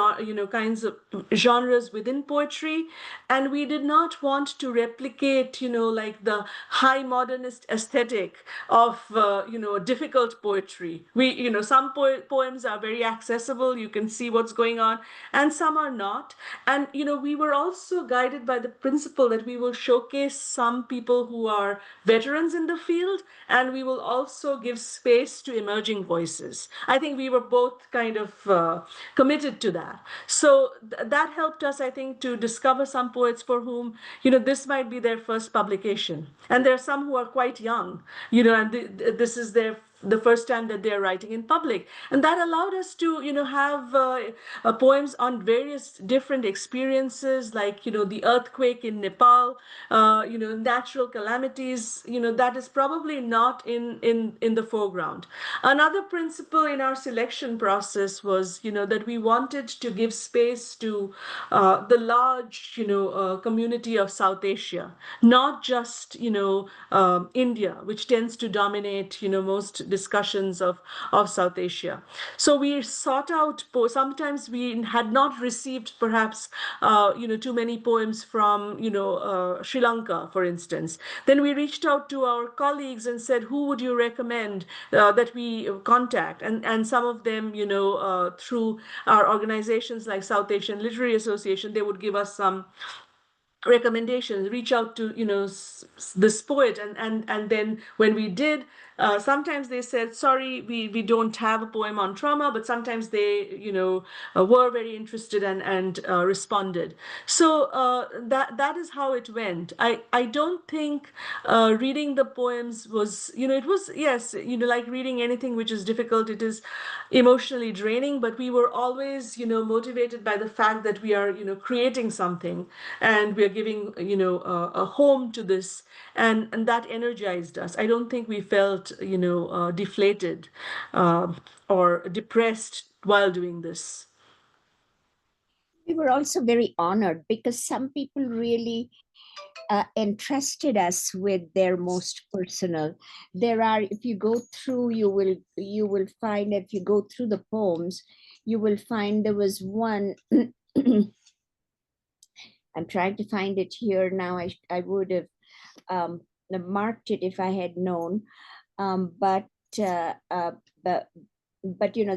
kinds of genres within poetry, and we did not want to replicate, like the high modernist aesthetic of difficult poetry. We, some poems are very accessible, you can see what's going on, and some are not. And we were also guided by the principle that we will showcase some people who are veterans in the field, and we will also give space to emerging voices. I think we were both kind of committed to that. So that helped us, I think, to discover some poets for whom, this might be their first publication. And there are some who are quite young, and this is the first time that they're writing in public. And that allowed us to, have poems on various different experiences, like, the earthquake in Nepal, natural calamities, that is probably not in the foreground. Another principle in our selection process was, that we wanted to give space to the large, community of South Asia, not just, India, which tends to dominate, most discussions of South Asia. So we sought out, sometimes we had not received perhaps, too many poems from, Sri Lanka, for instance. Then we reached out to our colleagues and said, who would you recommend that we contact? And some of them, through our organizations like South Asian Literary Association, they would give us some recommendations, reach out to this poet, and then when we did, sometimes they said, sorry, we don't have a poem on trauma, but sometimes they were very interested and responded. So that is how it went. I don't think reading the poems was, it was, yes, like reading anything which is difficult, it is emotionally draining, but we were always motivated by the fact that we are creating something, and we are giving a home to this, and that energized us. I don't think we felt deflated or depressed while doing this. We were also very honored, because some people really entrusted us with their most personal. There are, if you go through, you will find, if you go through the poems, you will find there was one. I'm trying to find it here now. I would have marked it if I had known, but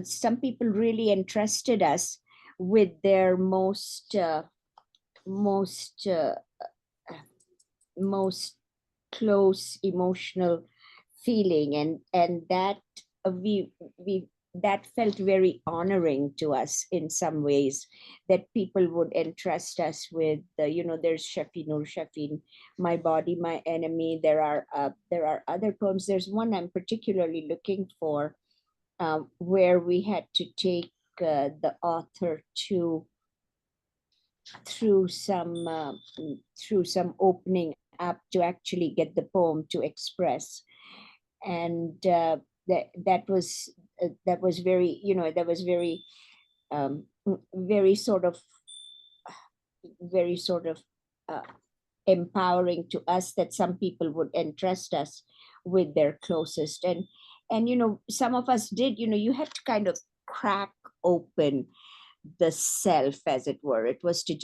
some people really entrusted us with their most close emotional feeling, and that we that felt very honoring to us in some ways, that people would entrust us with, there's Shafin, My Body, My Enemy. There are other poems. There's one I'm particularly looking for, where we had to take the author through some opening up to actually get the poem to express. And that was very, very sort of uh, empowering to us, that some people would entrust us with their closest. And some of us did, you had to kind of crack open the self, as it were. It was to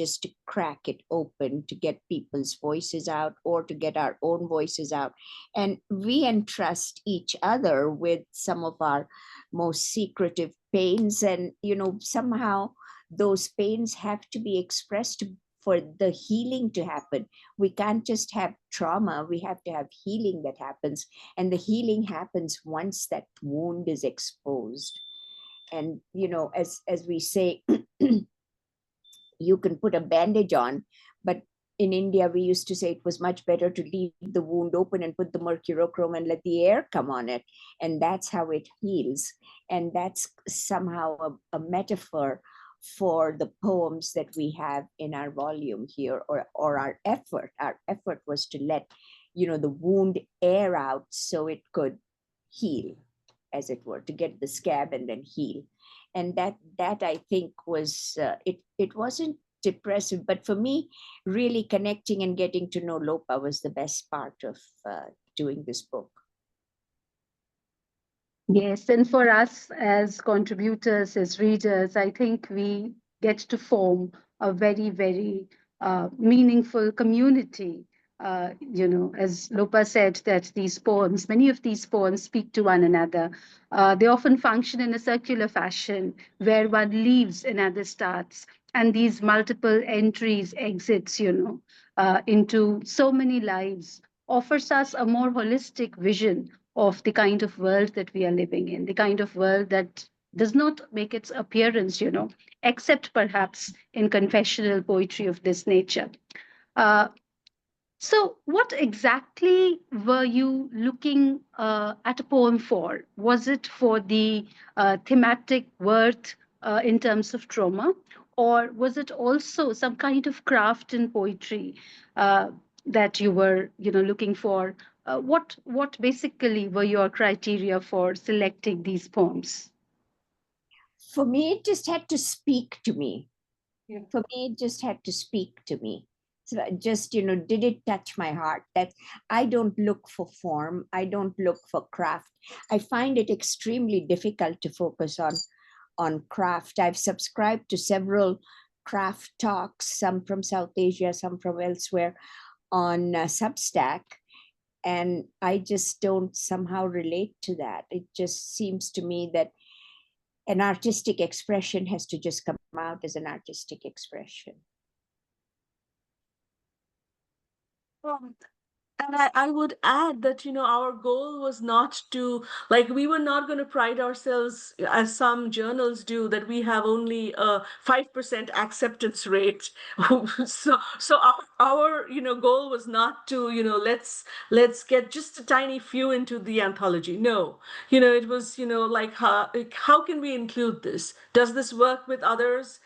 crack it open, to get people's voices out, or to get our own voices out. And we entrust each other with some of our most secretive pains. And somehow those pains have to be expressed for the healing to happen. We can't just have trauma, we have to have healing that happens. And the healing happens once that wound is exposed. And as we say, you can put a bandage on, but in India we used to say it was much better to leave the wound open and put the mercurochrome and let the air come on it, and that's how it heals. And that's somehow a metaphor for the poems that we have in our volume here, or our effort. Our effort was to let the wound air out so it could heal, as it were, to get the scab and then heal. And that I think was, it wasn't depressive, but for me, really connecting and getting to know Lopa was the best part of doing this book. Yes, and for us as contributors, as readers, I think we get to form a very, very meaningful community. As Lopa said, that these poems, many of these poems speak to one another. They often function in a circular fashion where one leaves, another starts, and these multiple entries, exits, into so many lives, offers us a more holistic vision of the kind of world that we are living in, the kind of world that does not make its appearance, except perhaps in confessional poetry of this nature. Uh, so, what exactly were you looking at a poem for? Was it for the thematic worth in terms of trauma, or was it also some kind of craft in poetry that you were, looking for? What basically were your criteria for selecting these poems? For me, it just had to speak to me. Yeah. For me, it just had to speak to me. So just, did it touch my heart? That I don't look for form, I don't look for craft. I find it extremely difficult to focus on craft. I've subscribed to several craft talks, some from South Asia, some from elsewhere, on Substack. And I just don't somehow relate to that. It just seems to me that an artistic expression has to just come out as an artistic expression. And I would add that, our goal was not to, like, we were not going to pride ourselves, as some journals do, that we have only a 5% acceptance rate. So our goal was not to, let's get just a tiny few into the anthology. No, it was, like, how can we include this? Does this work with others?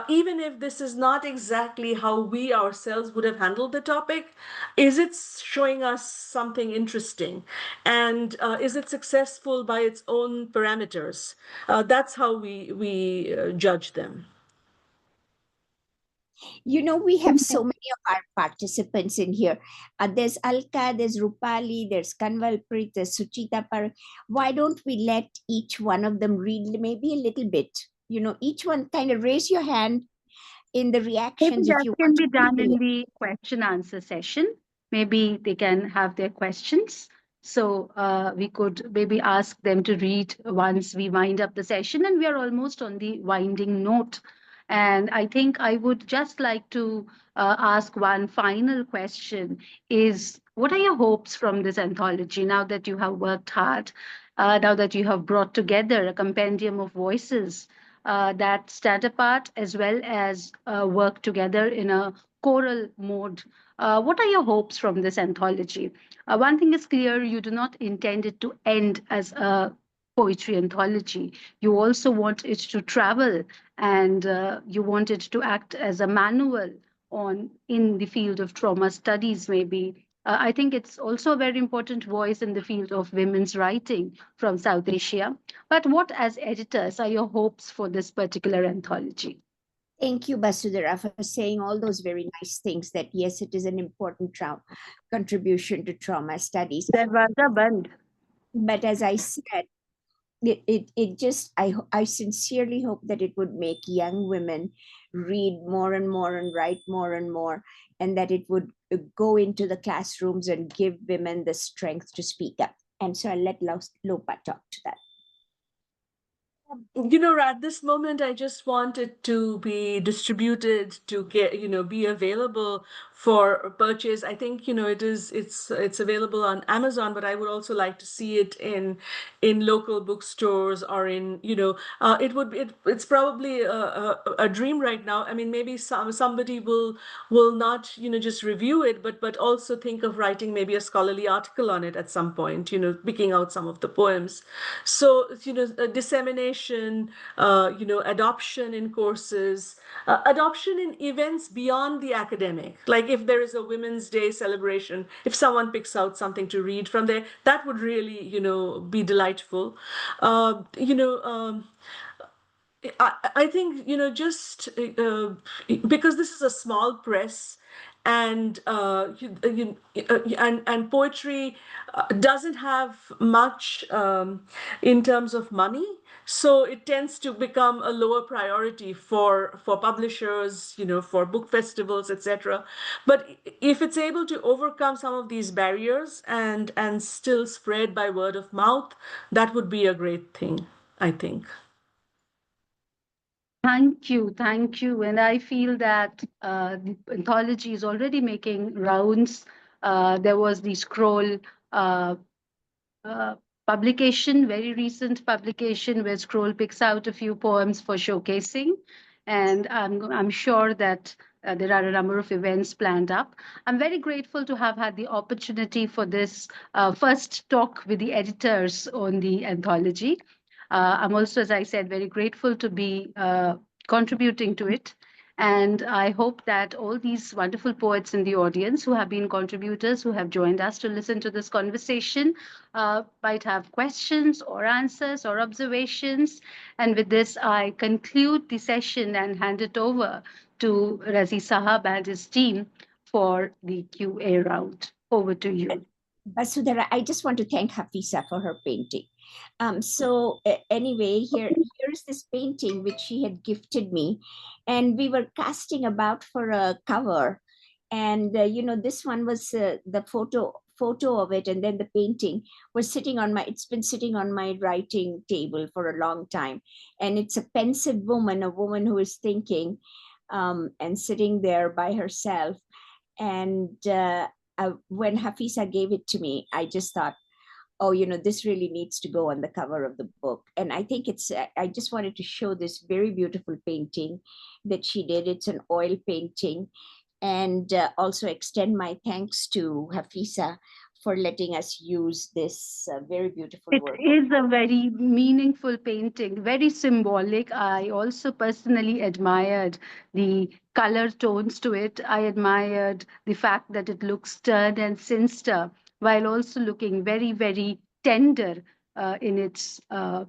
Even if this is not exactly how we ourselves would have handled the topic, is it showing us something interesting? And is it successful by its own parameters? That's how we judge them. We have so many of our participants in here. There's Alka, there's Rupali, there's Kanwalpreet, there's Suchita Par. Why don't we let each one of them read maybe a little bit? Each one kind of raise your hand in the reactions Maybe if that you can want to be done read in it. the question answer session. Maybe they can have their questions. So we could maybe ask them to read once we wind up the session, and we are almost on the winding note. And I think I would just like to ask one final question is, what are your hopes from this anthology now that you have worked hard? now that you have brought together a compendium of voices that stand apart as well as work together in a choral mode. What are your hopes from this anthology? One thing is clear, you do not intend it to end as a poetry anthology. You also want it to travel, and you want it to act as a manual on in the field of trauma studies, maybe. I think it's also a very important voice in the field of women's writing from South Asia. But what, as editors, are your hopes for this particular anthology? Thank you, Basudhara, for saying all those very nice things that, yes, it is an important contribution to trauma studies. Darwaza Band. But as I said, it just, I sincerely hope that it would make young women read more and more and write more and more, and that it would go into the classrooms and give women the strength to speak up. And so I'll let Lopa talk to that. At this moment, I just want it to be distributed, to get, be available for purchase. I think, it's available on Amazon, but I would also like to see it in local bookstores or in, it's probably a dream right now. I mean, maybe somebody will not, just review it, but also think of writing maybe a scholarly article on it at some point, picking out some of the poems. So, dissemination, adoption in courses, adoption in events beyond the academic. Like if there is a Women's Day celebration, if someone picks out something to read from there, that would really, be delightful. I think, just because this is a small press, and and poetry doesn't have much in terms of money, so it tends to become a lower priority for publishers, for book festivals, etc. But if it's able to overcome some of these barriers and still spread by word of mouth, that would be a great thing, I think. Thank you, thank you. And I feel that the anthology is already making rounds. There was the Scroll uh, publication, very recent publication, where Scroll picks out a few poems for showcasing. And I'm sure that there are a number of events planned up. I'm very grateful to have had the opportunity for this first talk with the editors on the anthology. I'm also, as I said, very grateful to be contributing to it. And I hope that all these wonderful poets in the audience who have been contributors, who have joined us to listen to this conversation, might have questions or answers or observations. And with this, I conclude the session and hand it over to Razi Sahab and his team for the QA round. Over to you. Basudhara, I just want to thank Hafiza for her painting. Anyway, here's this painting which she had gifted me, and we were casting about for a cover, and this one was the photo of it, and then the painting was it's been sitting on my writing table for a long time, and it's a pensive woman, a woman who is thinking, and sitting there by herself. And when Hafiza gave it to me, I just thought, oh, this really needs to go on the cover of the book. And I think I just wanted to show this very beautiful painting that she did. It's an oil painting. And also extend my thanks to Hafiza for letting us use this very beautiful work. It is a very meaningful painting, very symbolic. I also personally admired the color tones to it. I admired the fact that it looks stern and sinister, while also looking very, very tender in its, I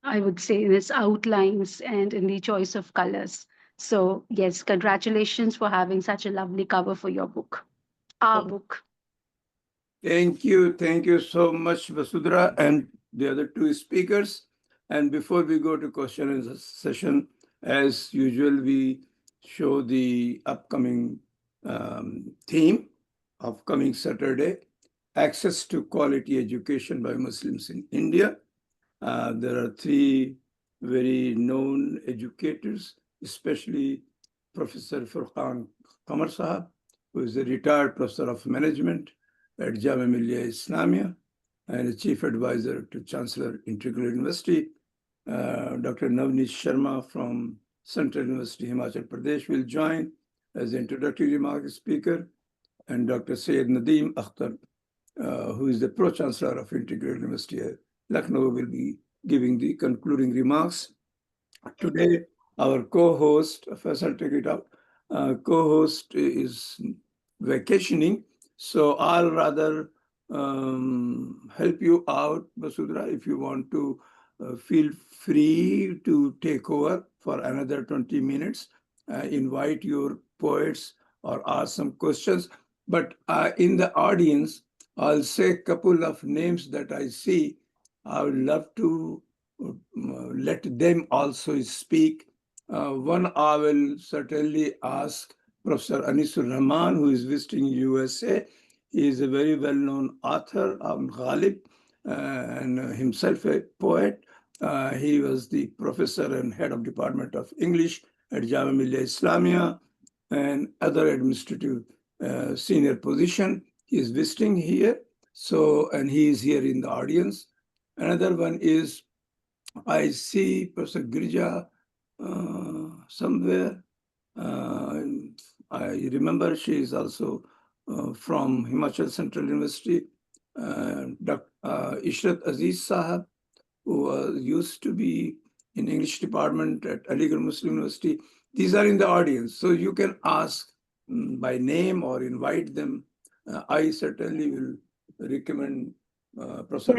would say, in its outlines and in the choice of colors. So, yes, congratulations for having such a lovely cover for your book, our book. Thank you so much, Vasudhara, and the other two speakers. And before we go to question and session, as usual, we show the upcoming theme of coming Saturday, access to quality education by Muslims in India. There are three very known educators, especially Professor Furqan Qamar Sahab, who is a retired professor of management at Jamia Millia Islamia, and a chief advisor to Chancellor Integral University. Dr. Navneet Sharma from Central University, Himachal Pradesh will join as introductory remark speaker, and Dr. Syed Nadeem Akhtar, who is the Pro-Chancellor of Integral University Lucknow, will be giving the concluding remarks. Today, our co-host, Faisal, take it up, co-host is vacationing, so I'll rather help you out, Basudra, if you want to feel free to take over for another 20 minutes, invite your poets or ask some questions. But in the audience, I'll say a couple of names that I see. I would love to let them also speak. One I will certainly ask Professor Anisur Rahman, who is visiting USA. He is a very well-known author, Ghalib, and himself a poet. He was the professor and head of Department of English at Jamia Millia Islamia and other administrative senior position. He is visiting here, and he is here in the audience. Another one is, I see Professor Girija somewhere. I remember she is also from Himachal Central University. Dr. Ishrat Aziz Sahab, who used to be in English department at Aligarh Muslim University. These are in the audience, so you can ask by name or invite them. I certainly will recommend Professor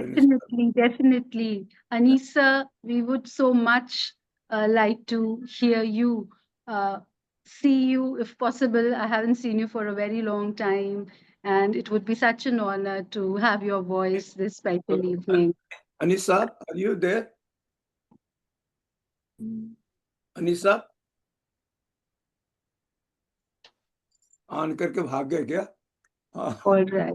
Definitely. Anisa, we would so much like to hear you, see you if possible. I haven't seen you for a very long time, and it would be such an honor to have your voice this special evening. Anisa, are you there? Anisa? On करके भाग गए क्या? All right.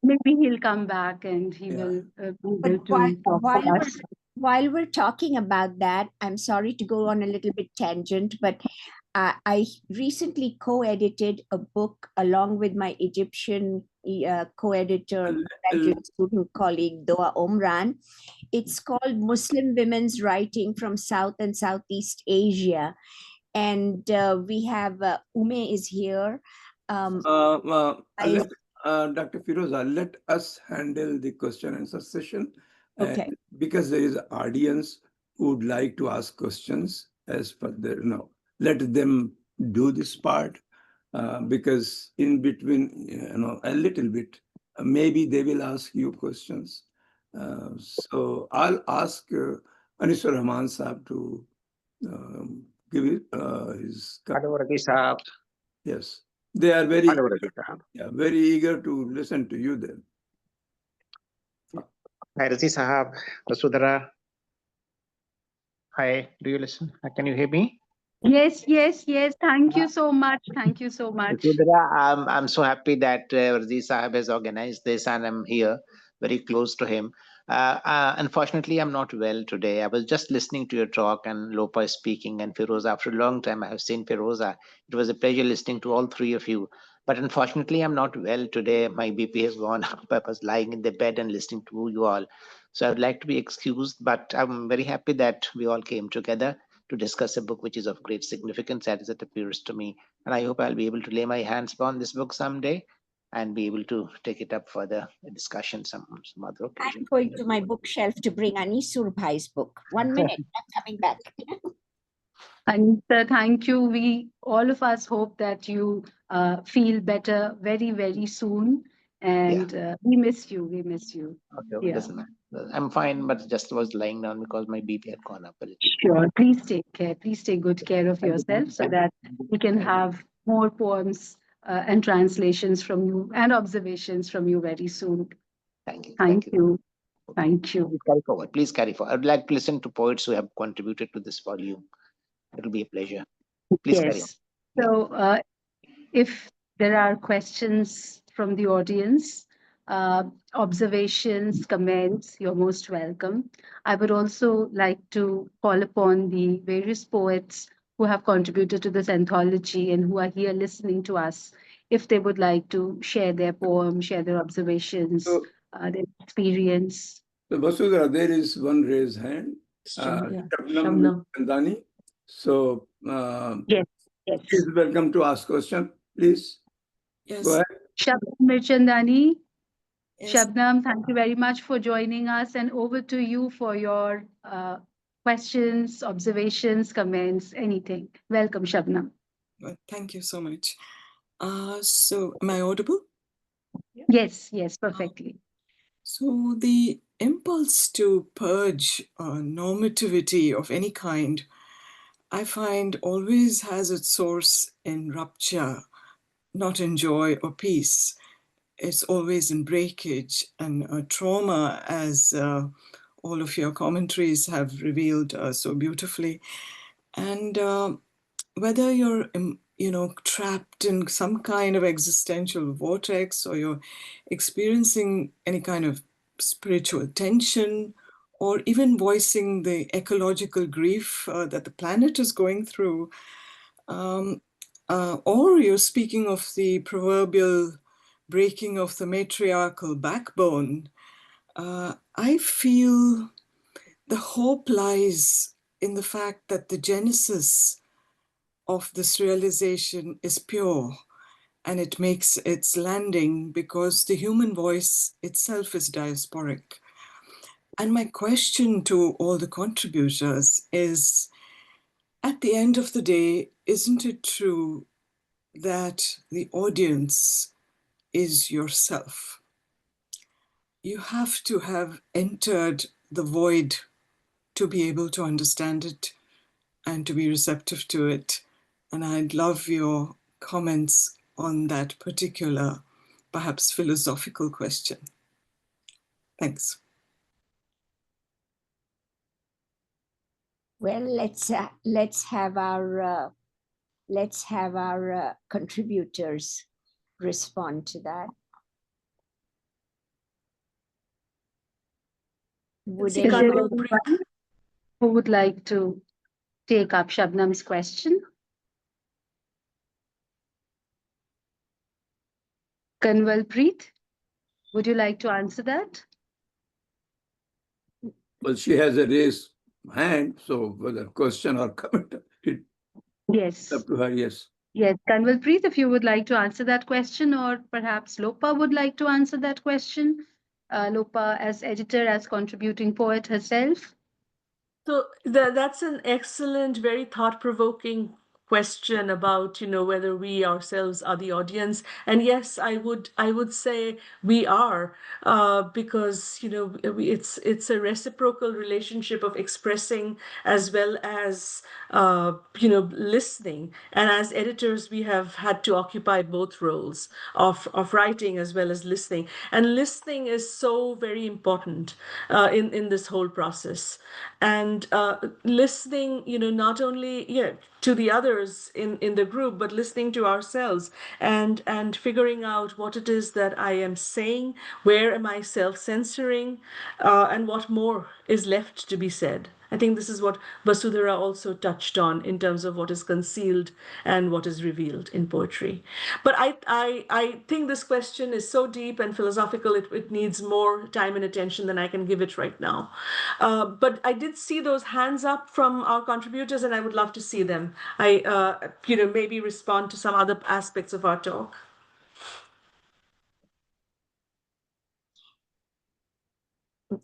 Maybe he'll come back and he will be able to talk to us. While we're talking about that, I'm sorry to go on a little bit tangent, but I recently co-edited a book along with my Egyptian co-editor, graduate student colleague, Doa Omran. It's called Muslim Women's Writing from South and Southeast Asia. And we have, Ume is here. Dr. Feroza, let us handle the question and answer session. Okay. Because there is an audience who would like to ask questions as per their, let them do this part, because in between, a little bit, maybe they will ask you questions. So I'll ask Anisur Rahman Saab to give it his. Yes. They are very, very eager to listen to you then. Hi, Razi Sahab, Vasudhara. Hi, do you listen? Can you hear me? Yes. Thank you so much. Vasudhara, I'm so happy that Razi Sahab has organized this and I'm here, very close to him. Unfortunately, I'm not well today. I was just listening to your talk and Lopa is speaking and Feroza. After a long time, I have seen Feroza. It was a pleasure listening to all three of you. But unfortunately, I'm not well today. My BP has gone up. I was lying in the bed and listening to you all. So I would like to be excused, but I'm very happy that we all came together to discuss a book which is of great significance, as it appears to me. And I hope I'll be able to lay my hands upon this book someday and be able to take it up for the discussion some other occasion. I'm going to my bookshelf to bring Anisur Bhai's book. 1 minute, I'm coming back. Anita, thank you. We, all of us, hope that you feel better very, very soon. And we miss you. Okay, yeah. Doesn't matter. I'm fine, but just was lying down because my BP had gone up a little. Sure. Please take care. Please take good care of yourself so that we can have more poems and translations from you and observations from you very soon. Thank you. Thank you. Please carry forward. Please carry forward. I'd like to listen to poets who have contributed to this volume. It'll be a pleasure. Please carry on. So if there are questions from the audience, observations, comments, you're most welcome. I would also like to call upon the various poets who have contributed to this anthology and who are here listening to us, if they would like to share their poem, share their observations. their experience. So Vasudha, there is one raised hand. Yeah. Shabnam Chandani. So Yes, yes. she's welcome to ask question, please. Yes. Go ahead. Shabnam Mirchandani. Yes. Shabnam, thank you very much for joining us, and over to you for your questions, observations, comments, anything. Welcome, Shabnam. Well, thank you so much. So am I audible? Yes, yes, perfectly. So the impulse to purge normativity of any kind, I find always has its source in rupture, not in joy or peace. It's always in breakage and trauma, as all of your commentaries have revealed so beautifully. And whether you're, trapped in some kind of existential vortex, or you're experiencing any kind of spiritual tension, or even voicing the ecological grief that the planet is going through, or you're speaking of the proverbial breaking of the matriarchal backbone, I feel the hope lies in the fact that the genesis of this realization is pure, and it makes its landing because the human voice itself is diasporic. And my question to all the contributors is, at the end of the day, isn't it true that the audience is yourself? You have to have entered the void to be able to understand it and to be receptive to it. And I'd love your comments on that particular, perhaps philosophical question. Thanks. Well, let's have our contributors respond to that. Would Is there anyone? anyone who would like to take up Shabnam's question? Kanwalpreet, would you like to answer that? Well, she has a raised hand, so whether question or comment, it's Yes. up to her. Yes. Yes, Kanwalpreet, if you would like to answer that question, or perhaps Lopa would like to answer that question. Lopa as editor, as contributing poet herself. So that's an excellent, very thought-provoking question about, whether we ourselves are the audience. And yes, I would say we are, because it's a reciprocal relationship of expressing as well as listening. And as editors, we have had to occupy both roles of writing as well as listening. And listening is so very important in this whole process. And listening, not only to the others in the group, but listening to ourselves and figuring out what it is that I am saying, where am I self-censoring, and what more is left to be said. I think this is what Vasudhara also touched on in terms of what is concealed and what is revealed in poetry. But I think this question is so deep and philosophical, it needs more time and attention than I can give it right now. But I did see those hands up from our contributors, and I would love to see them. Maybe respond to some other aspects of our talk.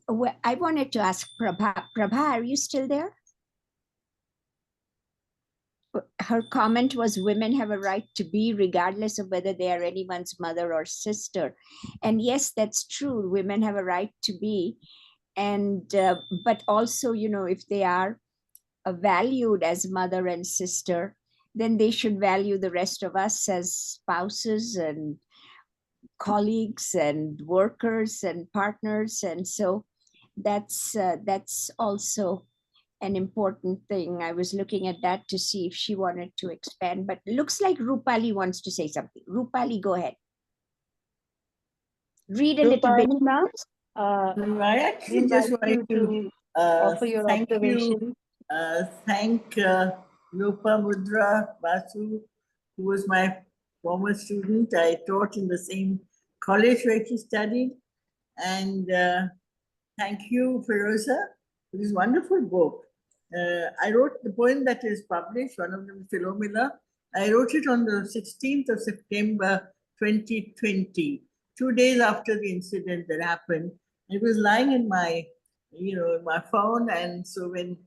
Well, I wanted to ask Prabha. Prabha, are you still there? Her comment was, women have a right to be regardless of whether they are anyone's mother or sister. And yes, that's true. Women have a right to be. And but also, if they are valued as mother and sister, then they should value the rest of us as spouses and colleagues and workers and partners. And so that's also an important thing. I was looking at that to see if she wanted to expand, but it looks like Rupali wants to say something. Rupali, go ahead. Read a little bit. Now, I actually just wanted to offer your thank observation. thank Lopamudra Basu, who was my former student. I taught in the same college where she studied. And thank you, Feroza, for this wonderful book. I wrote the poem that is published, one of them, Philomela. I wrote it on the 16th of September 2020, 2 days after the incident that happened. It was lying in my, my phone. And so when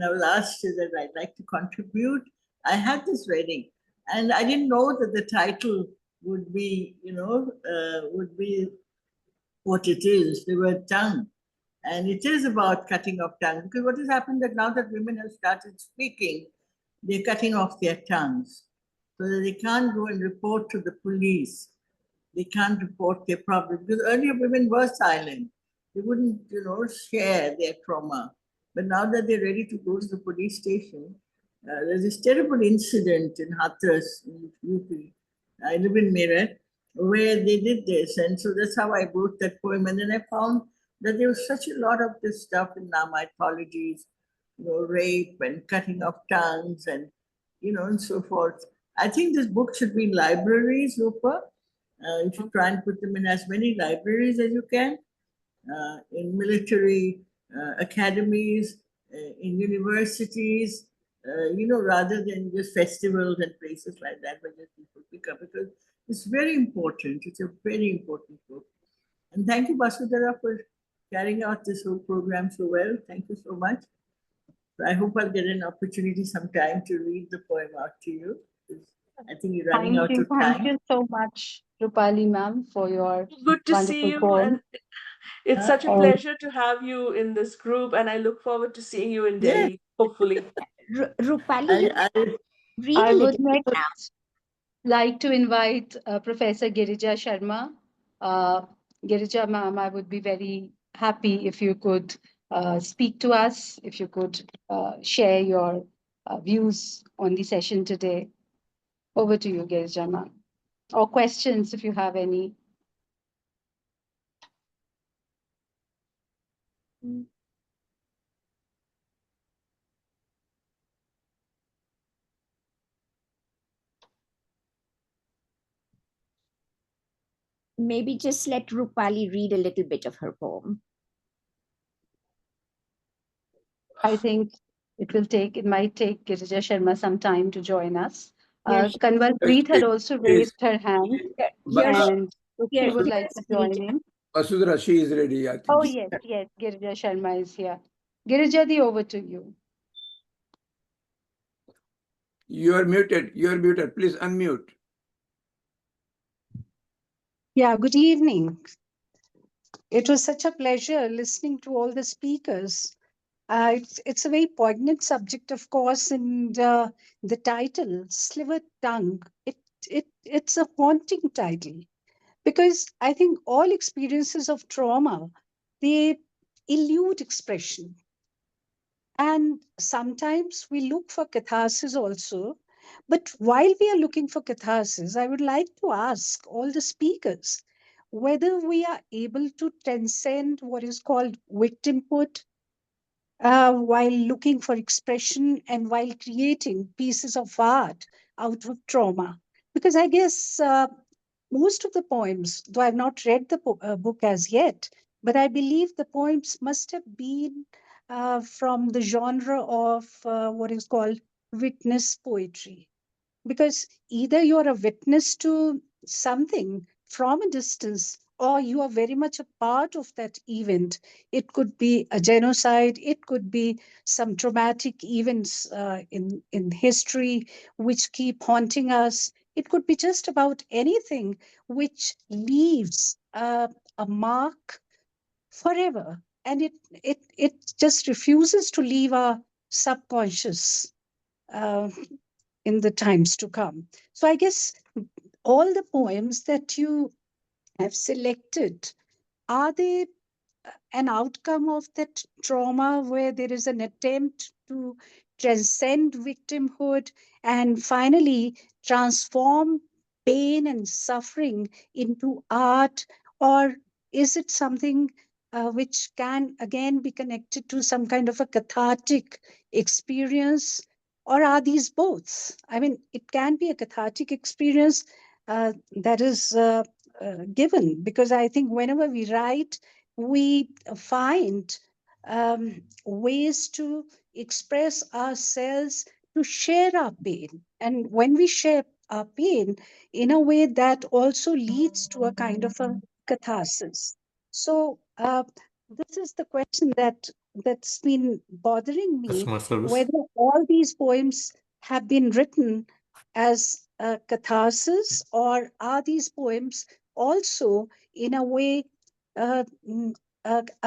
I was asked that I'd like to contribute, I had this ready. And I didn't know that the title would be, would be what it is, the word tongue. And it is about cutting off tongue. Because what has happened that now that women have started speaking, they're cutting off their tongues so that they can't go and report to the police. They can't report their problems. Because earlier women were silent. They wouldn't, share their trauma. But now that they're ready to go to the police station, there's this terrible incident in Hathras, in UP. I live in Meerut, where they did this. And so that's how I wrote that poem. And then I found that there was such a lot of this stuff in our mythologies, rape and cutting off tongues and, and so forth. I think this book should be in libraries, Rupa. You should try and put them in as many libraries as you can, in military academies, in universities, rather than just festivals and places like that where just people pick up, because it's very important. It's a very important book. And thank you, Vasudhara, for carrying out this whole program so well. Thank you so much. I hope I'll get an opportunity sometime to read the poem out to you. I think you're running out of time. Thank you so much, Rupali ma'am, for your Good to see wonderful you, poem. and it's such a pleasure to have you in this group, and I look forward to seeing you in Yes. Delhi, hopefully. Rupali, read I a would little bit now. next like to invite Professor Girija Sharma. Girija ma'am, I would be very happy if you could speak to us, if you could share your views on the session today. Over to you, Girija ma'am. Or questions if you have any. Maybe just let Rupali read a little bit of her poem. I think it might take Girija Sharma some time to join us. Here, Kanwal Preet had also raised her hand, Here she- and she would like to join in. Vasudhara, she is ready, I think. Oh, yes, Girija Sharma is here. Girija, over to you. You are muted. Please unmute. Yeah, good evening. It was such a pleasure listening to all the speakers. It's a very poignant subject, of course, and the title, Slivered Tongue, it's a haunting title because I think all experiences of trauma, they elude expression. And sometimes we look for catharsis also. But while we are looking for catharsis, I would like to ask all the speakers whether we are able to transcend what is called victimhood while looking for expression and while creating pieces of art out of trauma. Because I guess most of the poems, though I've not read the book as yet, but I believe the poems must have been from the genre of what is called witness poetry. Because either you're a witness to something from a distance or you are very much a part of that event. It could be a genocide, it could be some traumatic events in history which keep haunting us. It could be just about anything which leaves a mark forever. And it just refuses to leave our subconscious in the times to come. So I guess all the poems that you have selected, are they an outcome of that trauma where there is an attempt to transcend victimhood and finally transform pain and suffering into art? Or is it something which can again be connected to some kind of a cathartic experience? Or are these both? I mean, it can be a cathartic experience that is given, because I think whenever we write, we find ways to express ourselves, to share our pain. And when we share our pain in a way that also leads to a kind of a catharsis. So this is the question that's been bothering me, Customer service. whether all these poems have been written as a catharsis, or are these poems also in a way a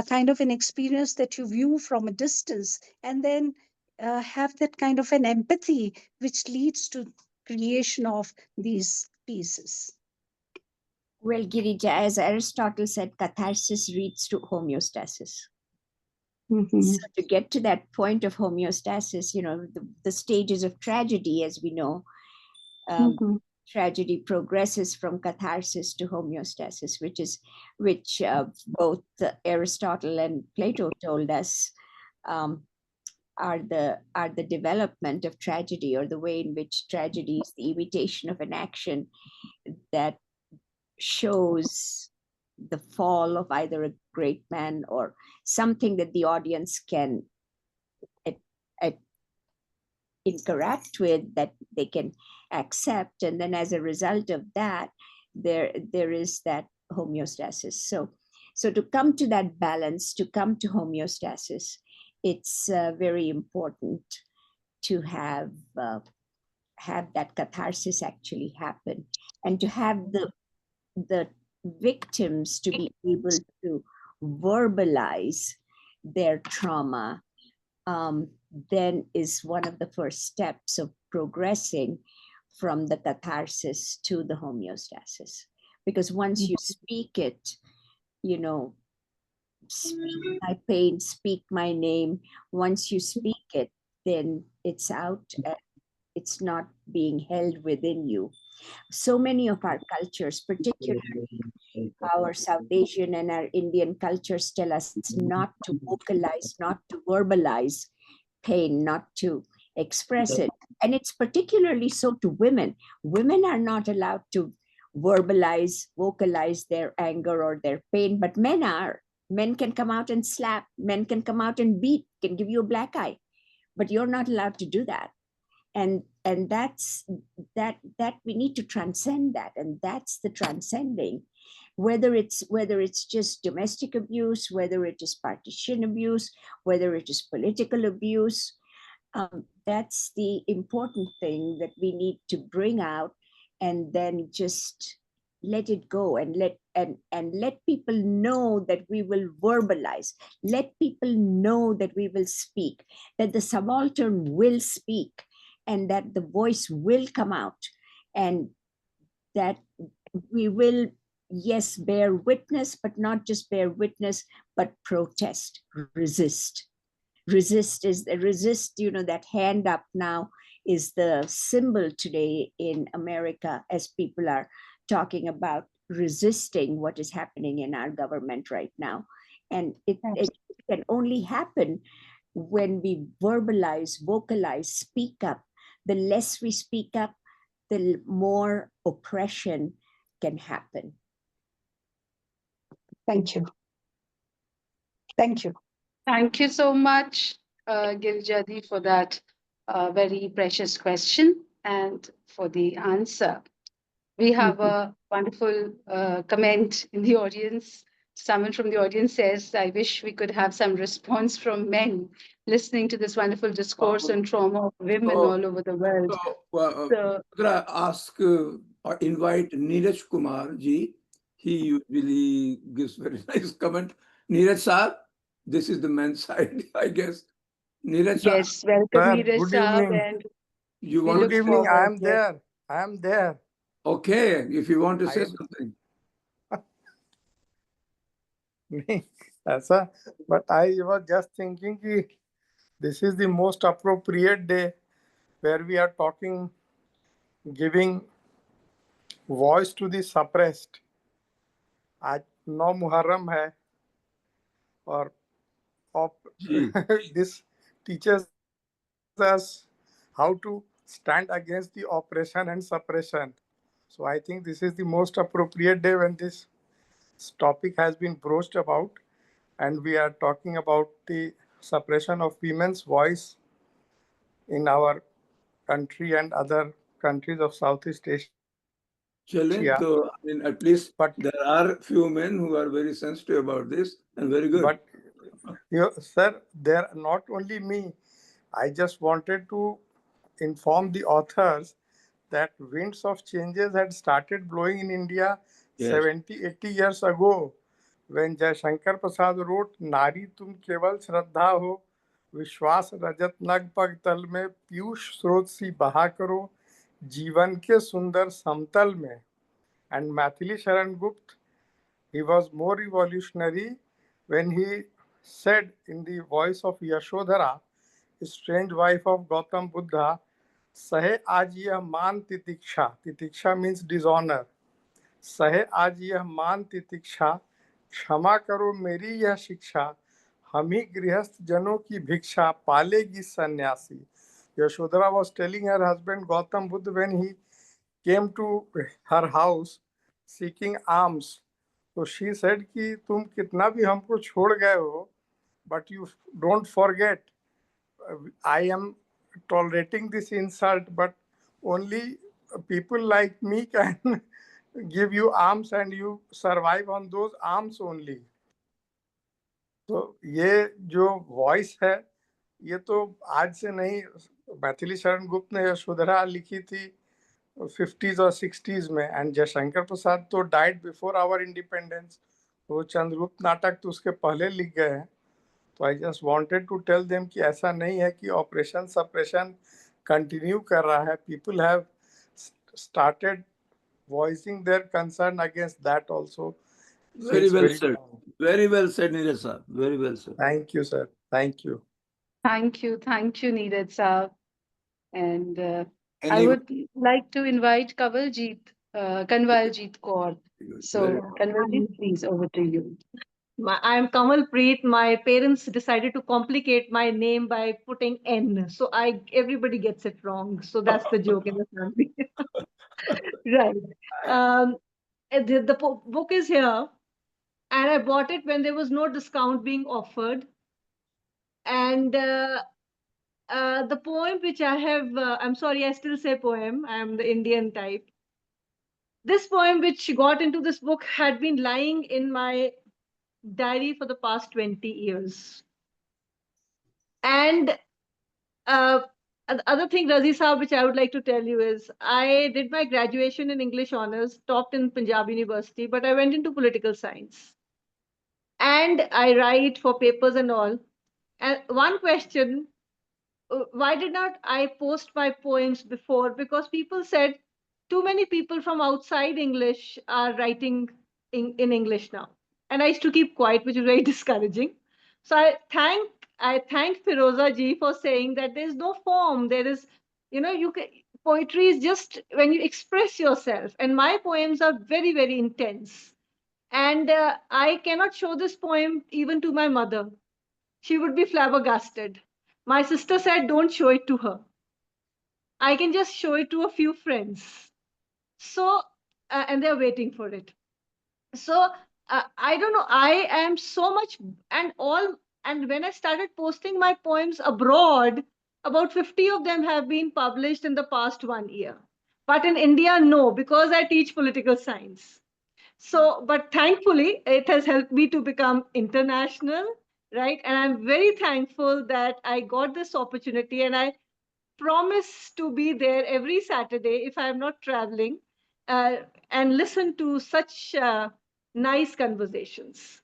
kind of an experience that you view from a distance, and then have that kind of an empathy which leads to creation of these pieces. Well, Girija, as Aristotle said, catharsis leads to homeostasis. So to get to that point of homeostasis, the stages of tragedy, as we know, tragedy progresses from catharsis to homeostasis, which both Aristotle and Plato told us are the development of tragedy, or the way in which tragedy is the imitation of an action that shows the fall of either a great man or something that the audience can interact with, that they can accept, and then as a result of that, there is that homeostasis. So to come to that balance, to come to homeostasis, it's very important to have that catharsis actually happen, and to have the victims to be able to verbalize their trauma, then is one of the first steps of progressing from the catharsis to the homeostasis. Because once you speak it, speak my pain, speak my name, once you speak it, then it's out, it's not being held within you. So many of our cultures, particularly our South Asian and our Indian cultures, tell us not to vocalize, not to verbalize pain, not to express it. And it's particularly so to women. Women are not allowed to vocalize their anger or their pain, but men are. Men can come out and slap, men can come out and beat, can give you a black eye, but you're not allowed to do that. And that's that we need to transcend that, and that's the transcending. Whether it's just domestic abuse, whether it is partition abuse, whether it is political abuse, that's the important thing that we need to bring out, and then just let it go, and let people know that we will verbalize, let people know that we will speak, that the subaltern will speak, and that the voice will come out, and that we will, yes, bear witness, but not just bear witness, but protest, resist. Resist, that hand up now is the symbol today in America, as people are talking about resisting what is happening in our government right now. And it can only happen when we verbalize, vocalize, speak up. The less we speak up, the more oppression can happen. Thank you. Thank you. Thank you so much, Girijadi, for that very precious question and for the answer. We have a wonderful comment in the audience. Someone from the audience says, I wish we could have some response from men listening to this wonderful discourse on trauma of women all over the world. Could I ask or invite Neeraj Kumar ji? He usually gives very nice comment. Neeraj sir, this is the men's side, I guess. Neeraj sir, Yes, welcome, Sir, Neeraj good sir. evening. And you we want look Good evening. I forward, am yes. there. I am there. Okay, if you want to say I- something. Sir, but I was just thinking कि this is the most appropriate day where we are talking, giving voice to the suppressed. आज 9 मुहर्रम है और जी. this teaches us how to stand against the oppression and suppression. So I think this is the most appropriate day when this topic has been broached about, and we are talking about the suppression of women's voice in our country and other countries of Southeast Asia. Challenge, so I mean, at least But there are few men who are very sensitive about this and very good. But sir, there not only me. I just wanted to inform the authors that winds of changes had started blowing in India Yes. 70, 80 years ago when Jaishankar Prasad wrote, "नारी तुम केवल श्रद्धा हो, विश्वास रजत नग पग तल में, पीयूष स्रोत सी बहा करो, जीवन के सुंदर समतल में." And Maithili Sharan Gupt, he was more revolutionary when he said in the voice of Yashodhara, strange wife of Gautam Buddha, "Sahe aaj yeh maan titiksha." Titiksha means dishonor. "Sahe aaj yeh maan titiksha, क्षमा करो मेरी यह शिक्षा, हम ही गृहस्थ जनों की भिक्षा, पालेगी सन्यासी." Yashodhara was telling her husband Gautam Buddha when he came to her house seeking alms. So she said कि तुम कितना भी हमको छोड़ गए हो, but you don't forget, I am tolerating this insult, but only people like me can give you alms and you survive on those alms only. तो ये जो वॉइस है, ये तो आज से नहीं, मैथिली शरण गुप्त ने यशोधरा लिखी थी 50s और 60s में, एंड जयशंकर प्रसाद तो डाइड बिफोर आवर इंडिपेंडेंस, वो चंद्रगुप्त नाटक तो उसके पहले लिख गए हैं. तो I just wanted to tell them कि ऐसा नहीं है कि ऑपरेशन सप्रेशन कंटिन्यू कर रहा है. People have started voicing their concern against that also. Very well said. Very well said, Neeraj sir. Very well said. Thank you, sir. Thank you. Thank you, Neeraj sir. And I Any- would like to invite Kanwaljit Kaur. So, Very- Kanwaljit, please, over to you. I'm Kamal Preet. My parents decided to complicate my name by putting N. So everybody gets it wrong. So that's the joke in the family. Right. The book is here. And I bought it when there was no discount being offered. And the poem which I have, I'm sorry, I still say poem. I'm the Indian type. This poem which got into this book had been lying in my diary for the past 20 years. And the other thing, Razi Saab, which I would like to tell you is, I did my graduation in English honors, topped in Punjab University, but I went into political science. And I write for papers and all. And one question, why did not I post my poems before? Because people said too many people from outside English are writing in English now. And I used to keep quiet, which is very discouraging. So I thank Feroza ji for saying that there's no form. There is, poetry is just when you express yourself. And my poems are very, very intense. And I cannot show this poem even to my mother. She would be flabbergasted. My sister said, don't show it to her. I can just show it to a few friends. So, and they're waiting for it. So, I don't know, I am so much, and when I started posting my poems abroad, about 50 of them have been published in the past 1 year. But in India, no, because I teach political science. So, but thankfully, it has helped me to become international, right? And I'm very thankful that I got this opportunity, and I promise to be there every Saturday if I'm not traveling, and listen to such nice conversations.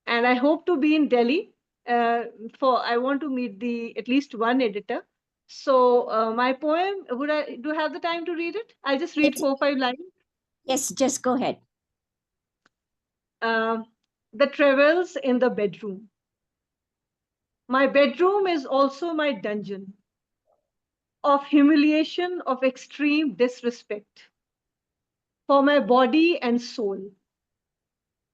And I hope to be in Delhi I want to meet at least one editor. So my poem, do I have the time to read it? I'll just read 4-5 lines. Yes, just go ahead. The travels in the bedroom. My bedroom is also my dungeon of humiliation, of extreme disrespect for my body and soul,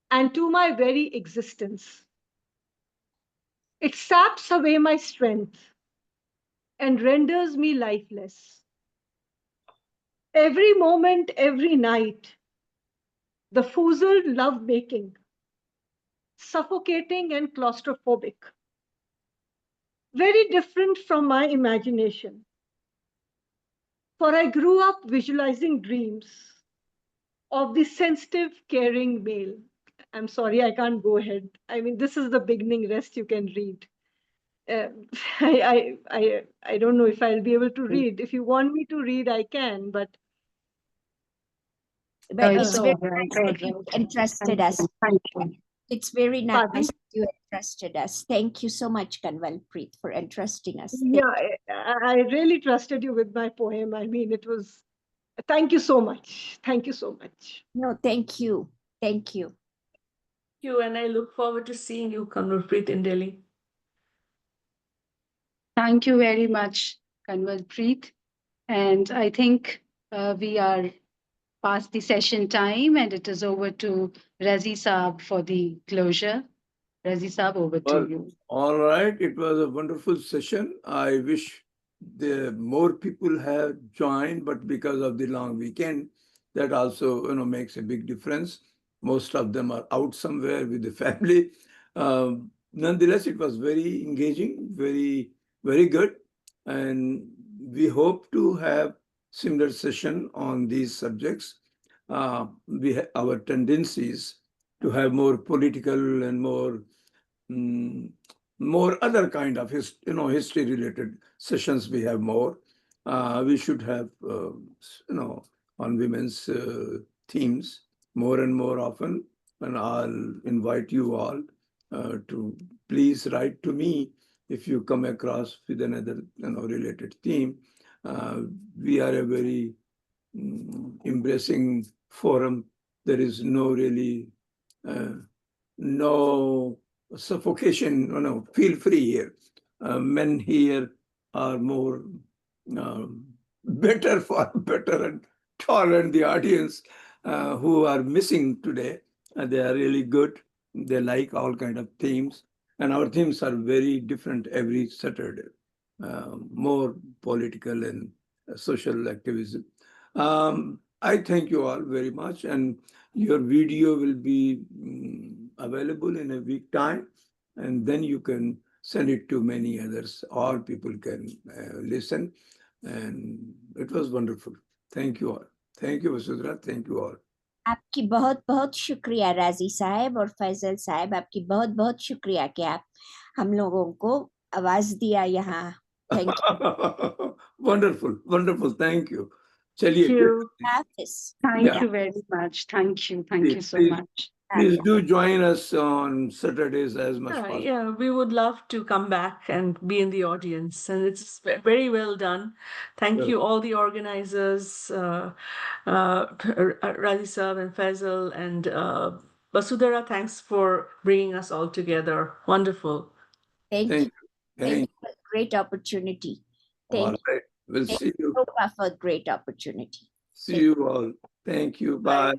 and to my very existence. It saps away my strength and renders me lifeless. every moment, every night, the foozled love making, suffocating and claustrophobic. Very different from my imagination. For I grew up visualizing dreams of the sensitive, caring male. I'm sorry, I can't go ahead. I mean, this is the beginning, rest you can read. I don't know if I'll be able to read. If you want me to read, I can, but it's all very right, nice all that you right. entrusted Thank us. you. Thank you. It's very Pardon? nice that you entrusted us. Thank you so much, Kanwalpreet, for entrusting us. Yeah, I really trusted you with my poem. I mean, it was, thank you so much. Thank you so much. No, thank you. Thank you. Thank you, and I look forward to seeing you, Kanwalpreet, in Delhi. Thank you very much, Kanwalpreet. And I think we are past the session time, and it is over to Razi Saab for the closure. Razi Saab, over to Well, you. all right. It was a wonderful session. I wish the more people have joined, but because of the long weekend, that also makes a big difference. Most of them are out somewhere with the family. Nonetheless, it was very engaging, very good, and we hope to have similar session on these subjects. Our tendencies to have more political and more other kind of history related sessions. We have more. We should have on women's themes more and more often, and I'll invite you all to please write to me if you come across with another related theme. We are a very embracing forum. There is no really no suffocation. Feel free here. Men here are more better, far better and tolerant. The audience who are missing today, they are really good. They like all kind of themes, and our themes are very different every Saturday. More political and social activism. I thank you all very much, and your video will be available in a week time, and then you can send it to many others. All people can listen, and it was wonderful. Thank you all. Thank you, Vasudhara. Thank you all. आपकी बहुत बहुत शुक्रिया राजी साहब और फैजल साहब, आपकी बहुत बहुत शुक्रिया कि आप हम लोगों को आवाज दिया यहाँ. Thank you. Wonderful, wonderful. Thank you. Thank Chaliye, you. Hafiz. Thank you very much. Thank you. Thank you so much. Please do join us on Saturdays as much Yeah, possible. yeah, we would love to come back and be in the audience, and it's very well done. Thank you, all the organizers, Razi Saab and Faisal and Basudhara. Thanks for bringing us all together. Wonderful. Thank Thank you. you. Thank Thank you for a great opportunity. you. All Thank right. We'll you see you. Lopa for a great opportunity. See you all. Thank you. Bye.